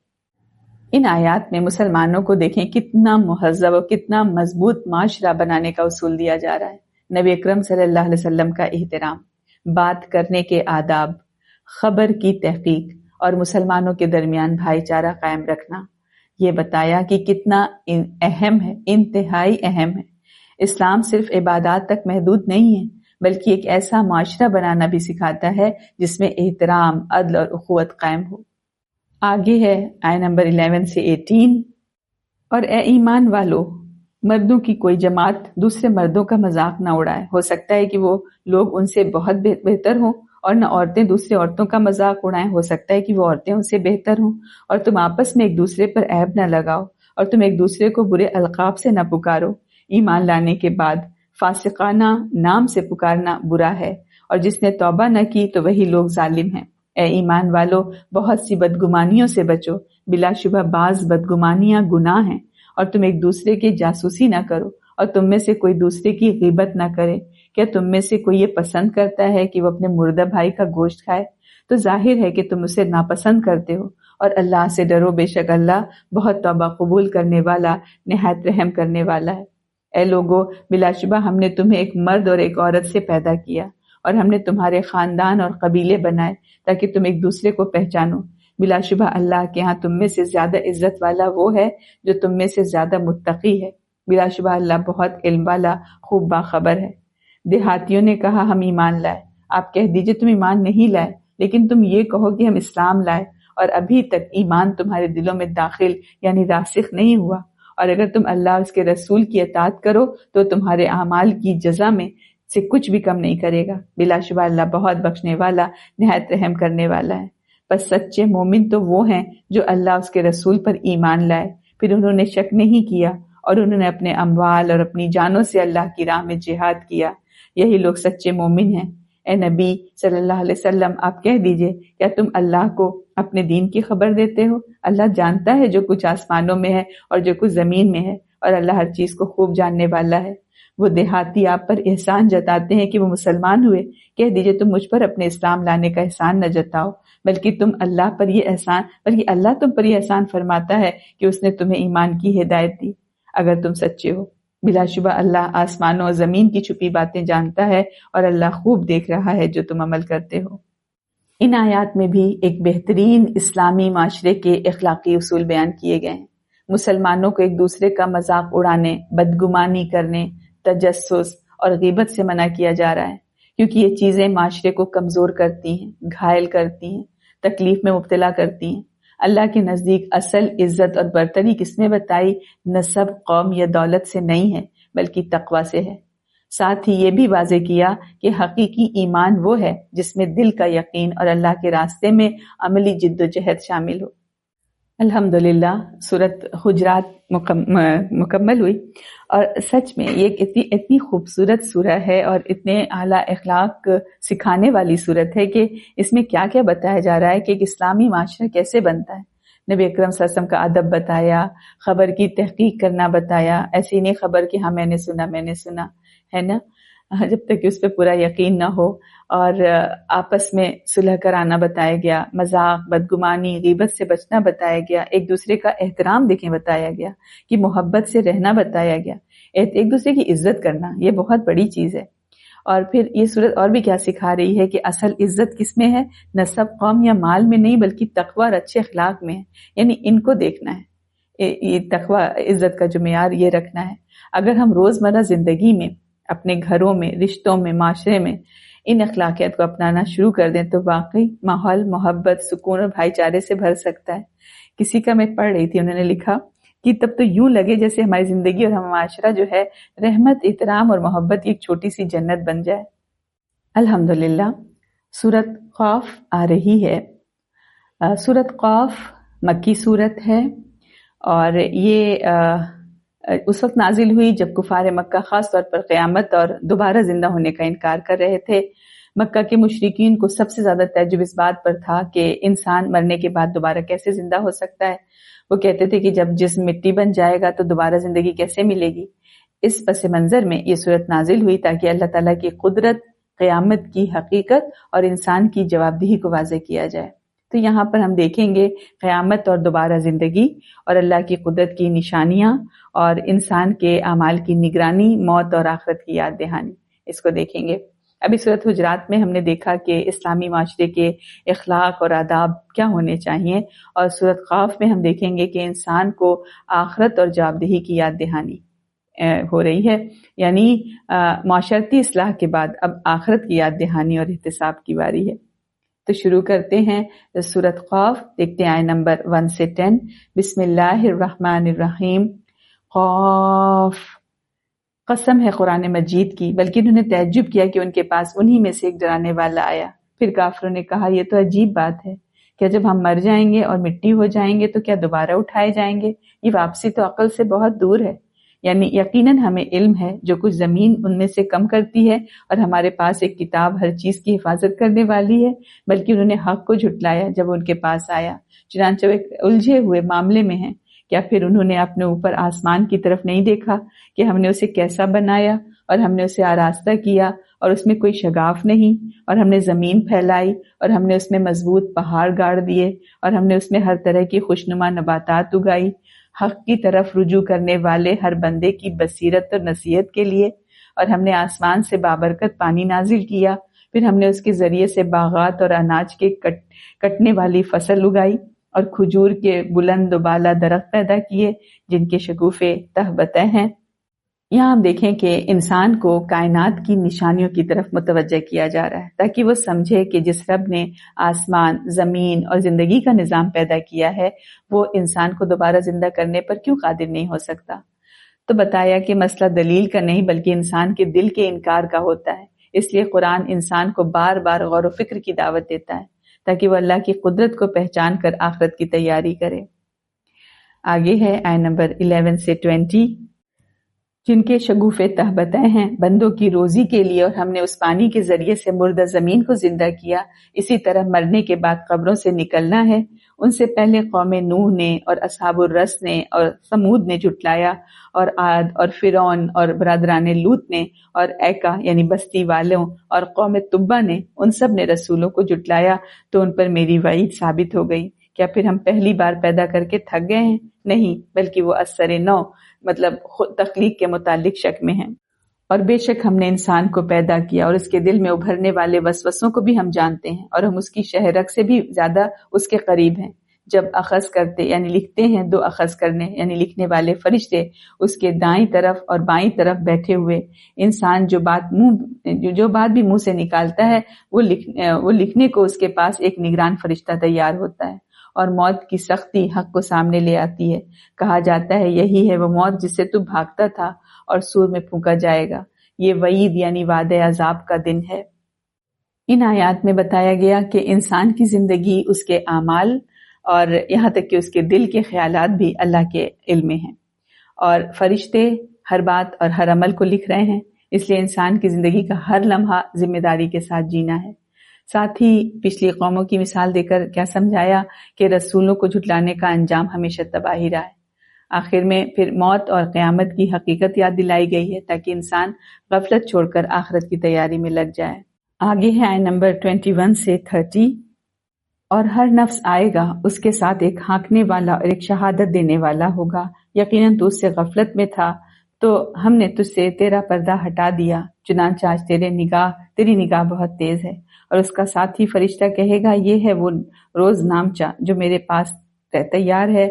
ان آیات میں مسلمانوں کو دیکھیں کتنا مہذب اور کتنا مضبوط معاشرہ بنانے کا اصول دیا جا رہا ہے۔ نبی اکرم صلی اللہ علیہ وسلم کا احترام، بات کرنے کے آداب، خبر کی تحقیق، اور مسلمانوں کے درمیان بھائی چارہ قائم رکھنا، یہ بتایا کہ کتنا اہم ہے، انتہائی اہم ہے۔ اسلام صرف عبادات تک محدود نہیں ہے، بلکہ ایک ایسا معاشرہ بنانا بھی سکھاتا ہے جس میں احترام، عدل اور اخوت قائم ہو۔ آگے ہے آیت نمبر 11 سے 18، اور اے ایمان والو، مردوں کی کوئی جماعت دوسرے مردوں کا مذاق نہ اڑائے۔ ہو سکتا ہے کہ وہ لوگ ان سے بہت بہتر ہوں، اور نہ عورتیں دوسرے عورتوں کا مذاق اڑائیں۔ ہو سکتا ہے کہ وہ عورتیں ان سے بہتر ہوں، اور تم آپس میں ایک دوسرے پر عیب نہ لگاؤ، اور تم ایک دوسرے کو برے القاب سے نہ پکارو۔ ایمان لانے کے بعد فاسقانہ نام سے پکارنا برا ہے، اور جس نے توبہ نہ کی تو وہی لوگ ظالم ہیں۔ اے ایمان والو، بہت سی بدگمانیوں سے بچو، بلا شبہ بعض بدگمانیاں گناہ ہیں، اور تم ایک دوسرے کی جاسوسی نہ کرو، اور تم میں سے کوئی دوسرے کی غیبت نہ کرے۔ کیا تم میں سے کوئی یہ پسند کرتا ہے کہ وہ اپنے مردہ بھائی کا گوشت کھائے؟ تو ظاہر ہے کہ تم اسے ناپسند کرتے ہو، اور اللہ سے ڈرو، بے شک اللہ بہت توبہ قبول کرنے والا، نہایت رحم کرنے والا ہے۔ اے لوگو، بلا شبہ ہم نے تمہیں ایک مرد اور ایک عورت سے پیدا کیا، اور ہم نے تمہارے خاندان اور قبیلے بنائے تاکہ تم ایک دوسرے کو پہچانو۔ بلا شبہ اللہ کے ہاں تم میں سے زیادہ عزت والا وہ ہے جو تم میں سے زیادہ متقی ہے۔ بلا شبہ اللہ بہت علم والا، خوب باخبر ہے۔ دیہاتیوں نے کہا ہم ایمان لائے۔ آپ کہہ دیجئے تم ایمان نہیں لائے، لیکن تم یہ کہو کہ ہم اسلام لائے، اور ابھی تک ایمان تمہارے دلوں میں داخل یعنی راسخ نہیں ہوا۔ اور اگر تم اللہ اور اس کے رسول کی اطاعت کرو تو تمہارے اعمال کی جزا میں سے کچھ بھی کم نہیں کرے گا۔ بلا شبہ اللہ بہت بخشنے والا، نہایت رحم کرنے والا ہے۔ بس سچے مومن تو وہ ہیں جو اللہ اس کے رسول پر ایمان لائے، پھر انہوں نے شک نہیں کیا، اور انہوں نے اپنے اموال اور اپنی جانوں سے اللہ کی راہ میں جہاد کیا، یہی لوگ سچے مومن ہیں۔ اے نبی صلی اللہ علیہ وسلم، آپ کہہ دیجئے کیا تم اللہ کو اپنے دین کی خبر دیتے ہو؟ اللہ جانتا ہے جو کچھ آسمانوں میں ہے اور جو کچھ زمین میں ہے، اور اللہ ہر چیز کو خوب جاننے والا ہے۔ وہ دیہاتی آپ پر احسان جتاتے ہیں کہ وہ مسلمان ہوئے، کہہ دیجئے تم مجھ پر اپنے اسلام لانے کا احسان نہ جتاؤ، بلکہ اللہ تم پر یہ احسان فرماتا ہے کہ اس نے تمہیں ایمان کی ہدایت دی، اگر تم سچے ہو۔ بلا شبہ اللہ آسمانوں اور زمین کی چھپی باتیں جانتا ہے، اور اللہ خوب دیکھ رہا ہے جو تم عمل کرتے ہو۔ ان آیات میں بھی ایک بہترین اسلامی معاشرے کے اخلاقی اصول بیان کیے گئے ہیں۔ مسلمانوں کو ایک دوسرے کا مذاق اڑانے، بدگمانی کرنے، تجسس اور غیبت سے منع کیا جا رہا ہے، کیونکہ یہ چیزیں معاشرے کو کمزور کرتی ہیں، گھائل کرتی ہیں، تکلیف میں مبتلا کرتی ہیں۔ اللہ کے نزدیک اصل عزت اور برتری کس نے بتائی؟ نسب، قوم یا دولت سے نہیں ہے، بلکہ تقوی سے ہے۔ ساتھ ہی یہ بھی واضح کیا کہ حقیقی ایمان وہ ہے جس میں دل کا یقین اور اللہ کے راستے میں عملی جد و جہد شامل ہو۔ الحمدللہ سورۃ حجرات مکمل ہوئی، اور سچ میں یہ اتنی خوبصورت سورہ ہے اور اتنے اعلیٰ اخلاق سکھانے والی سورت ہے کہ اس میں کیا کیا بتایا جا رہا ہے کہ ایک اسلامی معاشرہ کیسے بنتا ہے۔ نبی اکرم صلی اللہ علیہ وسلم کا ادب بتایا، خبر کی تحقیق کرنا بتایا، ایسی نہیں خبر کہ ہاں میں نے سنا ہے نا، جب تک کہ اس پہ پورا یقین نہ ہو، اور آپس میں صلح کرانا بتایا گیا، مذاق، بدگمانی، غیبت سے بچنا بتایا گیا، ایک دوسرے کا احترام دیکھیں بتایا گیا، کہ محبت سے رہنا بتایا گیا، ایک دوسرے کی عزت کرنا، یہ بہت بڑی چیز ہے۔ اور پھر یہ صورت اور بھی کیا سکھا رہی ہے کہ اصل عزت کس میں ہے؟ نسب، قوم یا مال میں نہیں، بلکہ تقوی اور اچھے اخلاق میں ہے، یعنی ان کو دیکھنا ہے، یہ تقوی عزت کا جو معیار یہ رکھنا ہے۔ اگر ہم روزمرہ زندگی میں، اپنے گھروں میں، رشتوں میں، معاشرے میں ان اخلاقیات کو اپنانا شروع کر دیں تو واقعی ماحول محبت، سکون اور بھائی چارے سے بھر سکتا ہے۔ کسی کا میں پڑھ رہی تھی، انہوں نے لکھا کہ تب تو یوں لگے جیسے ہماری زندگی اور ہمارا معاشرہ جو ہے رحمت، احترام اور محبت کی ایک چھوٹی سی جنت بن جائے۔ الحمدللہ، سورت قاف آ رہی ہے۔ سورت قاف مکی سورت ہے، اور یہ اس وقت نازل ہوئی جب کفار مکہ خاص طور پر قیامت اور دوبارہ زندہ ہونے کا انکار کر رہے تھے۔ مکہ کے مشرکین کو سب سے زیادہ تعجب اس بات پر تھا کہ انسان مرنے کے بعد دوبارہ کیسے زندہ ہو سکتا ہے۔ وہ کہتے تھے کہ جب جسم مٹی بن جائے گا تو دوبارہ زندگی کیسے ملے گی۔ اس پس منظر میں یہ صورت نازل ہوئی تاکہ اللہ تعالیٰ کی قدرت، قیامت کی حقیقت اور انسان کی جوابدہی کو واضح کیا جائے۔ تو یہاں پر ہم دیکھیں گے قیامت اور دوبارہ زندگی اور اللہ کی قدرت کی نشانیاں اور انسان کے اعمال کی نگرانی، موت اور آخرت کی یاد دہانی، اس کو دیکھیں گے۔ ابھی سورۃ حجرات میں ہم نے دیکھا کہ اسلامی معاشرے کے اخلاق اور آداب کیا ہونے چاہیے، اور سورۃ قاف میں ہم دیکھیں گے کہ انسان کو آخرت اور جوابدہی کی یاد دہانی ہو رہی ہے، یعنی معاشرتی اصلاح کے بعد اب آخرت کی یاد دہانی اور احتساب کی باری ہے۔ تو شروع کرتے ہیں سورۃ قاف، دیکھتے ہیں آیت نمبر 1 سے 10۔ بسم اللہ الرحمن الرحیم۔ قاف، قسم ہے قرآن مجید کی، بلکہ انہوں نے تعجب کیا کہ ان کے پاس انہی میں سے ایک ڈرانے والا آیا۔ پھر کافروں نے کہا یہ تو عجیب بات ہے، کیا جب ہم مر جائیں گے اور مٹی ہو جائیں گے تو کیا دوبارہ اٹھائے جائیں گے؟ یہ واپسی تو عقل سے بہت دور ہے۔ یعنی یقیناً ہمیں علم ہے، جو کچھ زمین ان میں سے کم کرتی ہے، اور ہمارے پاس ایک کتاب ہر چیز کی حفاظت کرنے والی ہے، بلکہ انہوں نے حق کو جھٹلایا جب ان کے پاس آیا، چنانچہ وہ ایک الجھے ہوئے معاملے میں ہیں۔ کیا پھر انہوں نے اپنے اوپر آسمان کی طرف نہیں دیکھا کہ ہم نے اسے کیسا بنایا، اور ہم نے اسے آراستہ کیا اور اس میں کوئی شگاف نہیں، اور ہم نے زمین پھیلائی اور ہم نے اس میں مضبوط پہاڑ گاڑ دیے، اور ہم نے اس میں ہر طرح کی خوشنما نباتات اگائی، حق کی طرف رجوع کرنے والے ہر بندے کی بصیرت اور نصیحت کے لیے، اور ہم نے آسمان سے بابرکت پانی نازل کیا، پھر ہم نے اس کے ذریعے سے باغات اور اناج کے کٹنے والی فصل اگائی، اور کھجور کے بلند و بالا درخت پیدا کیے جن کے شگوفے تہ بتہ ہیں۔ یہاں ہم دیکھیں کہ انسان کو کائنات کی نشانیوں کی طرف متوجہ کیا جا رہا ہے تاکہ وہ سمجھے کہ جس رب نے آسمان، زمین اور زندگی کا نظام پیدا کیا ہے وہ انسان کو دوبارہ زندہ کرنے پر کیوں قادر نہیں ہو سکتا۔ تو بتایا کہ مسئلہ دلیل کا نہیں بلکہ انسان کے دل کے انکار کا ہوتا ہے، اس لیے قرآن انسان کو بار بار غور و فکر کی دعوت دیتا ہے تاکہ وہ اللہ کی قدرت کو پہچان کر آخرت کی تیاری کرے۔ آگے ہے آیت نمبر 11 سے 20۔ جن کے شگوفے تہ بتہ ہیں بندوں کی روزی کے لیے، اور ہم نے اس پانی کے ذریعے سے مردہ زمین کو زندہ کیا، اسی طرح مرنے کے بعد قبروں سے نکلنا ہے۔ ان سے پہلے قوم نوح نے اور اصحاب الرس نے اور ثمود نے جھٹلایا، اور عاد اور فرعون اور برادران لوط نے اور ایکا یعنی بستی والوں اور قوم تبا نے، ان سب نے رسولوں کو جھٹلایا تو ان پر میری وعید ثابت ہو گئی۔ کیا پھر ہم پہلی بار پیدا کر کے تھک گئے ہیں؟ نہیں، بلکہ وہ اثر نو مطلب خود تخلیق کے متعلق شک میں ہیں۔ اور بے شک ہم نے انسان کو پیدا کیا اور اس کے دل میں ابھرنے والے وسوسوں کو بھی ہم جانتے ہیں، اور ہم اس کی شہرک سے بھی زیادہ اس کے قریب ہیں۔ جب اخذ کرتے یعنی لکھتے ہیں دو اخذ کرنے یعنی لکھنے والے فرشتے اس کے دائیں طرف اور بائیں طرف بیٹھے ہوئے، انسان جو بات بھی منہ سے نکالتا ہے وہ لکھنے کو اس کے پاس ایک نگران فرشتہ تیار ہوتا ہے، اور موت کی سختی حق کو سامنے لے آتی ہے۔ کہا جاتا ہے یہی ہے وہ موت جس سے تو بھاگتا تھا، اور سور میں پھونکا جائے گا۔ یہ وعید یعنی وعدہ عذاب کا دن ہے۔ ان آیات میں بتایا گیا کہ انسان کی زندگی، اس کے اعمال اور یہاں تک کہ اس کے دل کے خیالات بھی اللہ کے علم میں ہیں، اور فرشتے ہر بات اور ہر عمل کو لکھ رہے ہیں، اس لیے انسان کی زندگی کا ہر لمحہ ذمہ داری کے ساتھ جینا ہے۔ ساتھ ہی پچھلی قوموں کی مثال دے کر کیا سمجھایا کہ رسولوں کو جھٹلانے کا انجام ہمیشہ تباہی رہا ہے۔ آخر میں پھر موت اور قیامت کی حقیقت یاد دلائی گئی ہے تاکہ انسان غفلت چھوڑ کر آخرت کی تیاری میں لگ جائے۔ آگے ہے آیت نمبر 21 سے 30۔ اور ہر نفس آئے گا، اس کے ساتھ ایک ہانکنے والا اور ایک شہادت دینے والا ہوگا۔ یقیناً تو اس سے غفلت میں تھا تو ہم نے تجھ سے تیرا پردہ ہٹا دیا، چنانچہ آج تیری نگاہ بہت تیز ہے۔ اور اس کا ساتھی فرشتہ کہے گا، یہ ہے وہ روز نامچہ جو میرے پاس تیار ہے،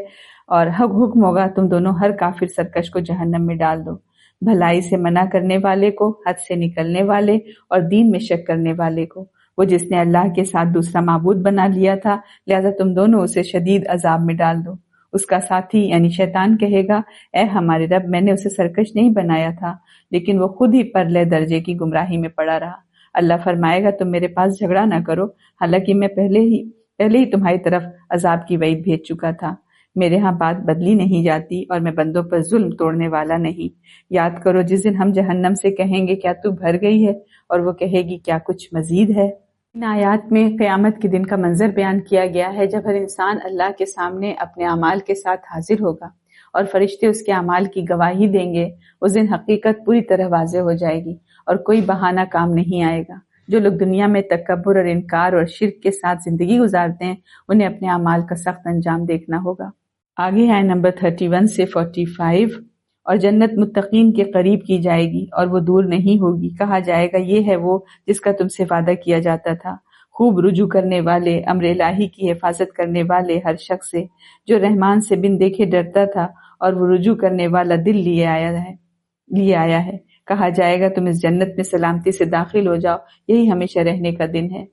اور حکم ہوگا تم دونوں ہر کافر سرکش کو جہنم میں ڈال دو، بھلائی سے منع کرنے والے کو، حد سے نکلنے والے اور دین میں شک کرنے والے کو، وہ جس نے اللہ کے ساتھ دوسرا معبود بنا لیا تھا، لہذا تم دونوں اسے شدید عذاب میں ڈال دو۔ اس کا ساتھی یعنی شیطان کہے گا، اے ہمارے رب، میں نے اسے سرکش نہیں بنایا تھا، لیکن وہ خود ہی پرلے درجے کی گمراہی میں پڑا رہا۔ اللہ فرمائے گا، تم میرے پاس جھگڑا نہ کرو، حالانکہ میں پہلے ہی تمہاری طرف عذاب کی وعید بھیج چکا تھا۔ میرے ہاں بات بدلی نہیں جاتی اور میں بندوں پر ظلم توڑنے والا نہیں۔ یاد کرو جس دن ہم جہنم سے کہیں گے، کیا تو بھر گئی ہے؟ اور وہ کہے گی، کیا کچھ مزید ہے؟ ان آیات میں قیامت کے دن کا منظر بیان کیا گیا ہے جب ہر انسان اللہ کے سامنے اپنے اعمال کے ساتھ حاضر ہوگا اور فرشتے اس کے اعمال کی گواہی دیں گے۔ اس دن حقیقت پوری طرح واضح ہو جائے گی اور کوئی بہانہ کام نہیں آئے گا۔ جو لوگ دنیا میں تکبر اور انکار اور شرک کے ساتھ زندگی گزارتے ہیں، انہیں اپنے اعمال کا سخت انجام دیکھنا ہوگا۔ آگے ہے نمبر 31 سے 45۔ اور جنت متقین کے قریب کی جائے گی اور وہ دور نہیں ہوگی، کہا جائے گا، یہ ہے وہ جس کا تم سے وعدہ کیا جاتا تھا۔ خوب رجوع کرنے والے، امر الہی کی حفاظت کرنے والے ہر شخص سے جو رحمان سے بن دیکھے ڈرتا تھا اور وہ رجوع کرنے والا دل لیے آیا ہے۔ کہا جائے گا، تم اس جنت میں سلامتی سے داخل ہو جاؤ، یہی ہمیشہ رہنے کا دن ہے۔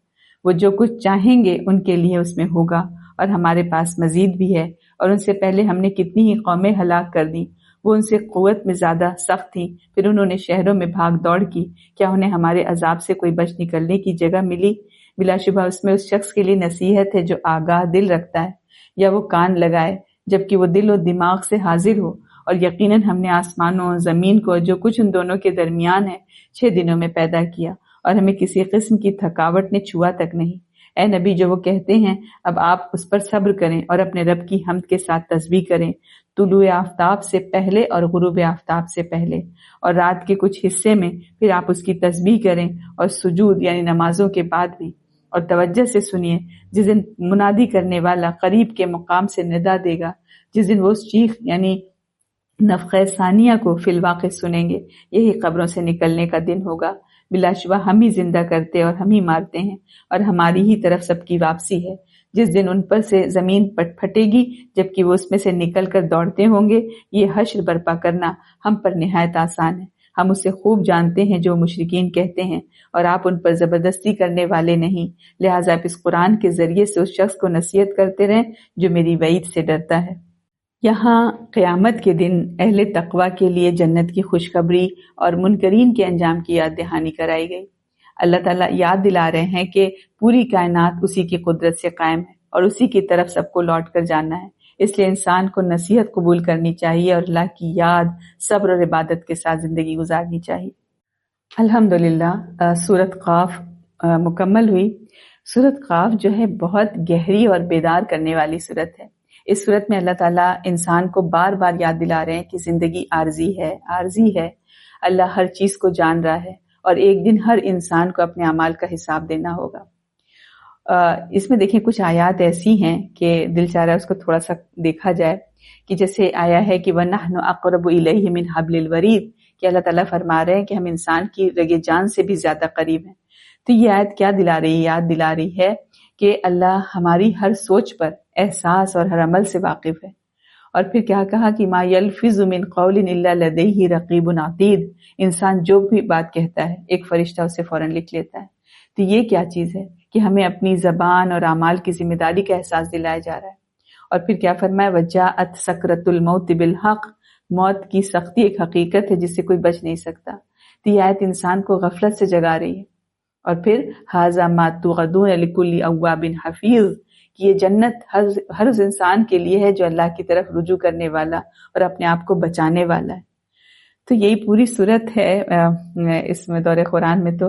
وہ جو کچھ چاہیں گے ان کے لیے اس میں ہوگا، اور ہمارے پاس مزید بھی ہے۔ اور ان سے پہلے ہم نے کتنی ہی قومیں ہلاک کر دیں، وہ ان سے قوت میں زیادہ سخت تھیں، پھر انہوں نے شہروں میں بھاگ دوڑ کی، کیا انہیں ہمارے عذاب سے کوئی بچ نکلنے کی جگہ ملی؟ بلا شبہ اس میں اس شخص کے لیے نصیحت ہے جو آگاہ دل رکھتا ہے، یا وہ کان لگائے جبکہ وہ دل و دماغ سے حاضر ہو۔ اور یقیناً ہم نے آسمانوں زمین کو جو کچھ ان دونوں کے درمیان ہے 6 دنوں میں پیدا کیا، اور ہمیں کسی قسم کی تھکاوٹ نے چھوا تک نہیں۔ اے نبی، جو وہ کہتے ہیں اب آپ اس پر صبر کریں اور اپنے رب کی حمد کے ساتھ تسبیح کریں، طلوع آفتاب سے پہلے اور غروب آفتاب سے پہلے، اور رات کے کچھ حصے میں پھر آپ اس کی تسبیح کریں، اور سجود یعنی نمازوں کے بعد بھی۔ اور توجہ سے سنیے، جس دن منادی کرنے والا قریب کے مقام سے ندا دے گا، جس دن وہ اس چیخ یعنی نفخہ ثانیہ کو فی الواقع سنیں گے، یہی قبروں سے نکلنے کا دن ہوگا۔ بلا شبہ ہم ہی زندہ کرتے اور ہم ہی مارتے ہیں، اور ہماری ہی طرف سب کی واپسی ہے۔ جس دن ان پر سے زمین پھٹے گی جبکہ وہ اس میں سے نکل کر دوڑتے ہوں گے، یہ حشر برپا کرنا ہم پر نہایت آسان ہے۔ ہم اسے خوب جانتے ہیں جو مشرکین کہتے ہیں، اور آپ ان پر زبردستی کرنے والے نہیں، لہٰذا آپ اس قرآن کے ذریعے سے اس شخص کو نصیحت کرتے رہیں جو میری وعید سے ڈرتا ہے۔ یہاں قیامت کے دن اہل تقویٰ کے لیے جنت کی خوشخبری اور منکرین کے انجام کی یاد دہانی کرائی گئی۔ اللہ تعالیٰ یاد دلا رہے ہیں کہ پوری کائنات اسی کی قدرت سے قائم ہے اور اسی کی طرف سب کو لوٹ کر جانا ہے، اس لیے انسان کو نصیحت قبول کرنی چاہیے اور اللہ کی یاد، صبر اور عبادت کے ساتھ زندگی گزارنی چاہیے۔ الحمدللہ سورۃ قاف مکمل ہوئی۔ سورۃ قاف جو ہے بہت گہری اور بیدار کرنے والی سورت ہے۔ اس صورت میں اللہ تعالیٰ انسان کو بار بار یاد دلا رہے ہیں کہ زندگی عارضی ہے، اللہ ہر چیز کو جان رہا ہے، اور ایک دن ہر انسان کو اپنے اعمال کا حساب دینا ہوگا۔ اس میں دیکھیں کچھ آیات ایسی ہیں کہ دل چاہ رہا ہے اس کو تھوڑا سا دیکھا جائے، کہ جیسے آیا ہے کہ وَنَحْنُ أَقْرَبُ إِلَيْهِ مِنْ حَبْلِ الْوَرِيدِ، کہ اللہ تعالیٰ فرما رہے ہیں کہ ہم انسان کی رگ جان سے بھی زیادہ قریب ہیں۔ تو یہ آیت کیا دلا رہی ہے؟ یاد دلا رہی ہے کہ اللہ ہماری ہر سوچ پر، احساس اور ہر عمل سے واقف ہے۔ اور پھر کیا کہا کہ ما یلفظ من قول الا لدیہ رقیب عتید، انسان جو بھی بات کہتا ہے ایک فرشتہ اسے فوراً لکھ لیتا ہے۔ تو یہ کیا چیز ہے کہ ہمیں اپنی زبان اور اعمال کی ذمہ داری کا احساس دلایا جا رہا ہے۔ اور پھر کیا فرمایا، وجاءت سکرۃ الموت بالحق، موت کی سختی ایک حقیقت ہے جس سے کوئی بچ نہیں سکتا۔ تو یہ آیت انسان کو غفلت سے جگا رہی ہے۔ اور پھر ھذا ما توعدون لکل اواب حفیظ، کہ یہ جنت ہر اس انسان کے لیے ہے جو اللہ کی طرف رجوع کرنے والا اور اپنے آپ کو بچانے والا ہے۔ تو یہی پوری صورت ہے۔ اس میں دور قرآن میں تو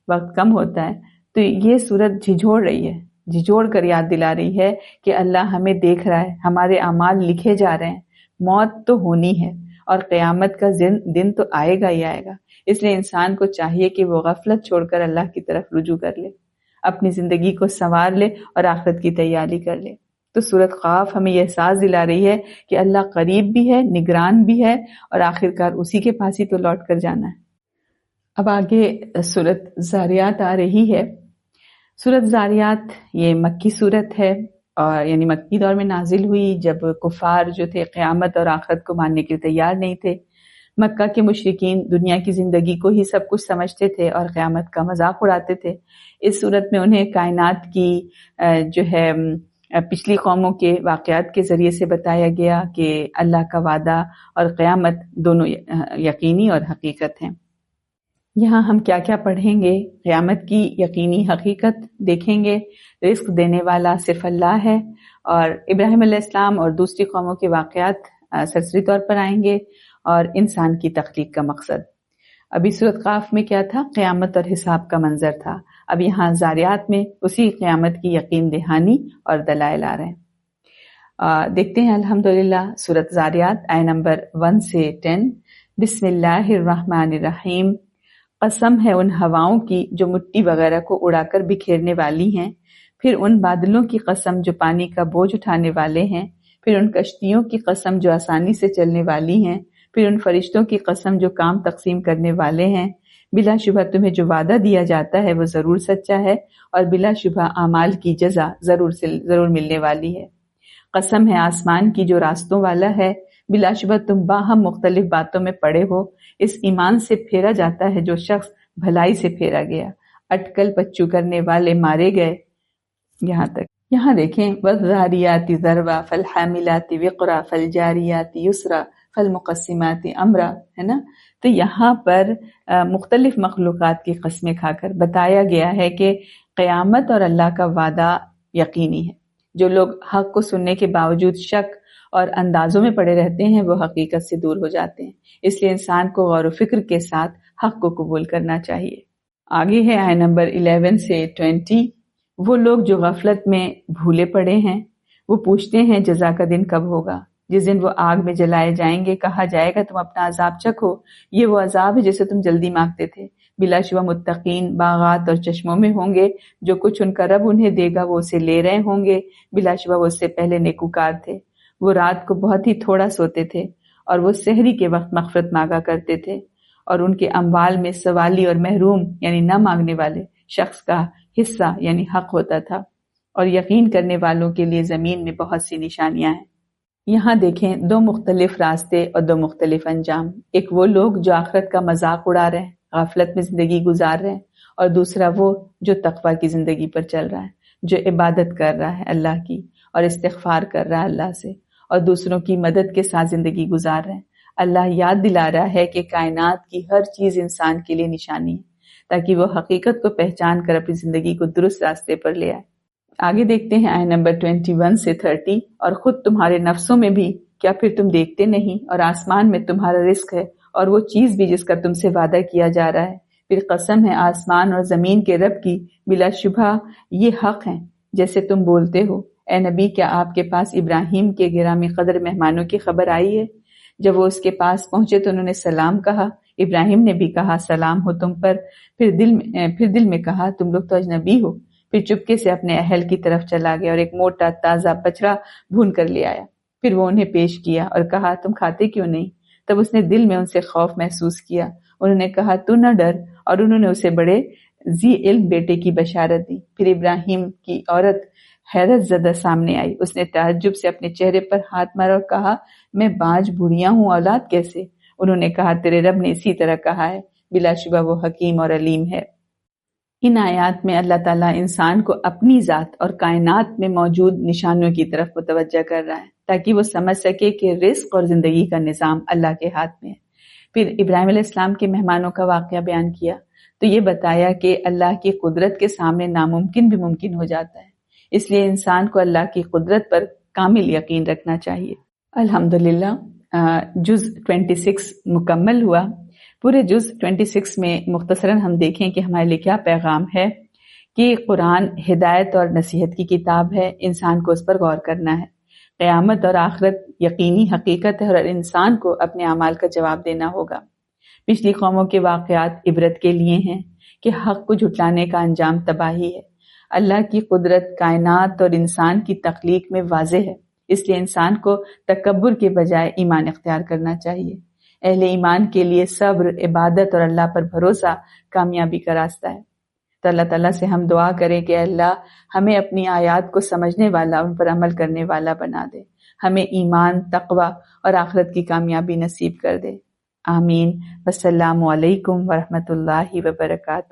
وقت کم ہوتا ہے، تو یہ صورت جھجھوڑ رہی ہے، جھجھوڑ کر یاد دلا رہی ہے کہ اللہ ہمیں دیکھ رہا ہے، ہمارے اعمال لکھے جا رہے ہیں، موت تو ہونی ہے اور قیامت کا دن تو آئے گا ہی آئے گا۔ اس لیے انسان کو چاہیے کہ وہ غفلت چھوڑ کر اللہ کی طرف رجوع کر لے، اپنی زندگی کو سنوار لے اور آخرت کی تیاری کر لے۔ تو سورۃ قاف ہمیں یہ احساس دلا رہی ہے کہ اللہ قریب بھی ہے، نگران بھی ہے، اور آخرکار اسی کے پاس ہی تو لوٹ کر جانا ہے۔ اب آگے سورۃ زاریات آ رہی ہے۔ سورۃ زاریات یہ مکی سورت ہے، اور یعنی مکی دور میں نازل ہوئی جب کفار جو تھے قیامت اور آخرت کو ماننے کے لیے تیار نہیں تھے۔ مکہ کے مشرکین دنیا کی زندگی کو ہی سب کچھ سمجھتے تھے اور قیامت کا مذاق اڑاتے تھے۔ اس صورت میں انہیں کائنات کی جو ہے پچھلی قوموں کے واقعات کے ذریعے سے بتایا گیا کہ اللہ کا وعدہ اور قیامت دونوں یقینی اور حقیقت ہیں۔ یہاں ہم کیا کیا پڑھیں گے؟ قیامت کی یقینی حقیقت دیکھیں گے، رزق دینے والا صرف اللہ ہے، اور ابراہیم علیہ السلام اور دوسری قوموں کے واقعات سرسری طور پر آئیں گے، اور انسان کی تخلیق کا مقصد۔ ابھی سورۃ قاف میں کیا تھا؟ قیامت اور حساب کا منظر تھا۔ اب یہاں زاریات میں اسی قیامت کی یقین دہانی اور دلائل آ رہے ہیں۔ دیکھتے ہیں الحمدللہ سورۃ زاریات آیہ نمبر 1 سے 10۔ بسم اللہ الرحمن الرحیم۔ قسم ہے ان ہواؤں کی جو مٹی وغیرہ کو اڑا کر بکھیرنے والی ہیں، پھر ان بادلوں کی قسم جو پانی کا بوجھ اٹھانے والے ہیں، پھر ان کشتیوں کی قسم جو آسانی سے چلنے والی ہیں، پھر ان فرشتوں کی قسم جو کام تقسیم کرنے والے ہیں۔ بلا شبہ تمہیں جو وعدہ دیا جاتا ہے وہ ضرور سچا ہے، اور بلا شبہ اعمال کی جزا ضرور ملنے والی ہے۔ قسم ہے آسمان کی جو راستوں والا ہے، بلا شبہ تم باہم مختلف باتوں میں پڑے ہو۔ اس ایمان سے پھیرا جاتا ہے جو شخص بھلائی سے پھیرا گیا، اٹکل پچو کرنے والے مارے گئے۔ یہاں تک۔ یہاں دیکھیں وَالذَّارِيَاتِ ذَرْوًا فَالْحَامِلَاتِ وِقْرًا فَالْجَارِيَاتِ يُسْرًا فَالْمُقَسِّمَاتِ أَمْرًا، ہے نا؟ تو یہاں پر مختلف مخلوقات کی قسمیں کھا کر بتایا گیا ہے کہ قیامت اور اللہ کا وعدہ یقینی ہے۔ جو لوگ حق کو سننے کے باوجود شک اور اندازوں میں پڑے رہتے ہیں وہ حقیقت سے دور ہو جاتے ہیں۔ اس لیے انسان کو غور و فکر کے ساتھ حق کو قبول کرنا چاہیے۔ آگے ہے آیہ نمبر 11 سے 20۔ وہ لوگ جو غفلت میں بھولے پڑے ہیں، وہ پوچھتے ہیں جزا کا دن کب ہوگا؟ جس دن وہ آگ میں جلائے جائیں گے، کہا جائے گا تم اپنا عذاب چکھو، یہ وہ عذاب ہے جسے تم جلدی مانگتے تھے۔ بلا شبہ متقین باغات اور چشموں میں ہوں گے، جو کچھ ان کا رب انہیں دے گا وہ اسے لے رہے ہوں گے، بلا شبہ وہ اس سے پہلے نیکوکار تھے۔ وہ رات کو بہت ہی تھوڑا سوتے تھے، اور وہ سحری کے وقت مغفرت مانگا کرتے تھے، اور ان کے اموال میں سوالی اور محروم یعنی نہ مانگنے والے شخص کا حصہ یعنی حق ہوتا تھا، اور یقین کرنے والوں کے لیے زمین میں بہت سی نشانیاں ہیں۔ یہاں دیکھیں دو مختلف راستے اور دو مختلف انجام۔ ایک وہ لوگ جو آخرت کا مذاق اڑا رہے ہیں، غفلت میں زندگی گزار رہے ہیں، اور دوسرا وہ جو تقویٰ کی زندگی پر چل رہا ہے، جو عبادت کر رہا ہے اللہ کی اور استغفار کر رہا ہے اللہ سے، اور دوسروں کی مدد کے ساتھ زندگی گزار رہے ہیں۔ اللہ یاد دلا رہا ہے کہ کائنات کی ہر چیز انسان کے لیے نشانی ہے، تاکہ وہ حقیقت کو پہچان کر اپنی زندگی کو درست راستے پر لے آئے۔ آگے دیکھتے ہیں آیہ نمبر 21 سے 30۔ اور خود تمہارے نفسوں میں بھی کیا پھر تم دیکھتے نہیں، اور آسمان میں تمہارا رزق ہے، اور وہ چیز بھی جس کا تم سے وعدہ کیا جا رہا ہے۔ پھر قسم ہے آسمان اور زمین کے رب کی، بلا شبہ یہ حق ہیں جیسے تم بولتے ہو۔ اے نبی، کیا آپ کے پاس ابراہیم کے گرامی قدر مہمانوں کی خبر آئی ہے؟ جب وہ اس کے پاس پہنچے تو انہوں نے سلام کہا۔ ابراہیم نے بھی کہا سلام ہو تم پر۔ پھر دل میں کہا تم لوگ تو اجنبی ہو۔ پھر چپکے سے اپنے اہل کی طرف چلا گیا اور ایک موٹا تازہ بچڑا بھون کر لے آیا۔ پھر وہ انہیں پیش کیا اور کہا تم کھاتے کیوں نہیں؟ تب اس نے دل میں ان سے خوف محسوس کیا۔ انہوں نے کہا تو نہ ڈر، اور انہوں نے اسے بڑے ذی علم بیٹے کی بشارت دی۔ پھر ابراہیم کی عورت حیرت زدہ سامنے آئی۔ اس نے تعجب سے اپنے چہرے پر ہاتھ مارا اور کہا میں بانجھ بوڑھیا ہوں، اولاد کیسے؟ انہوں نے کہا تیرے رب نے اسی طرح کہا ہے، بلا شبہ وہ حکیم اور علیم ہے۔ ان آیات میں اللہ تعالیٰ انسان کو اپنی ذات اور کائنات میں موجود نشانیوں کی طرف متوجہ کر رہا ہے تاکہ وہ سمجھ سکے کہ رزق اور زندگی کا نظام اللہ کے ہاتھ میں ہے۔ پھر ابراہیم علیہ السلام کے مہمانوں کا واقعہ بیان کیا تو یہ بتایا کہ اللہ کی قدرت کے سامنے ناممکن بھی ممکن ہو جاتا ہے، اس لیے انسان کو اللہ کی قدرت پر کامل یقین رکھنا چاہیے۔ الحمدللہ جز 26 مکمل ہوا۔ پورے جز 26 میں مختصراً ہم دیکھیں کہ ہمارے لیے کیا پیغام ہے کہ قرآن ہدایت اور نصیحت کی کتاب ہے، انسان کو اس پر غور کرنا ہے۔ قیامت اور آخرت یقینی حقیقت ہے اور انسان کو اپنے اعمال کا جواب دینا ہوگا۔ پچھلی قوموں کے واقعات عبرت کے لیے ہیں کہ حق کو جھٹلانے کا انجام تباہی ہے۔ اللہ کی قدرت کائنات اور انسان کی تخلیق میں واضح ہے، اس لیے انسان کو تکبر کے بجائے ایمان اختیار کرنا چاہیے۔ اہل ایمان کے لیے صبر، عبادت اور اللہ پر بھروسہ کامیابی کا راستہ ہے۔ تو اللہ تعالیٰ سے ہم دعا کریں کہ اللہ ہمیں اپنی آیات کو سمجھنے والا، ان پر عمل کرنے والا بنا دے، ہمیں ایمان، تقوی اور آخرت کی کامیابی نصیب کر دے۔ آمین۔ السلام علیکم ورحمۃ اللہ وبرکاتہ۔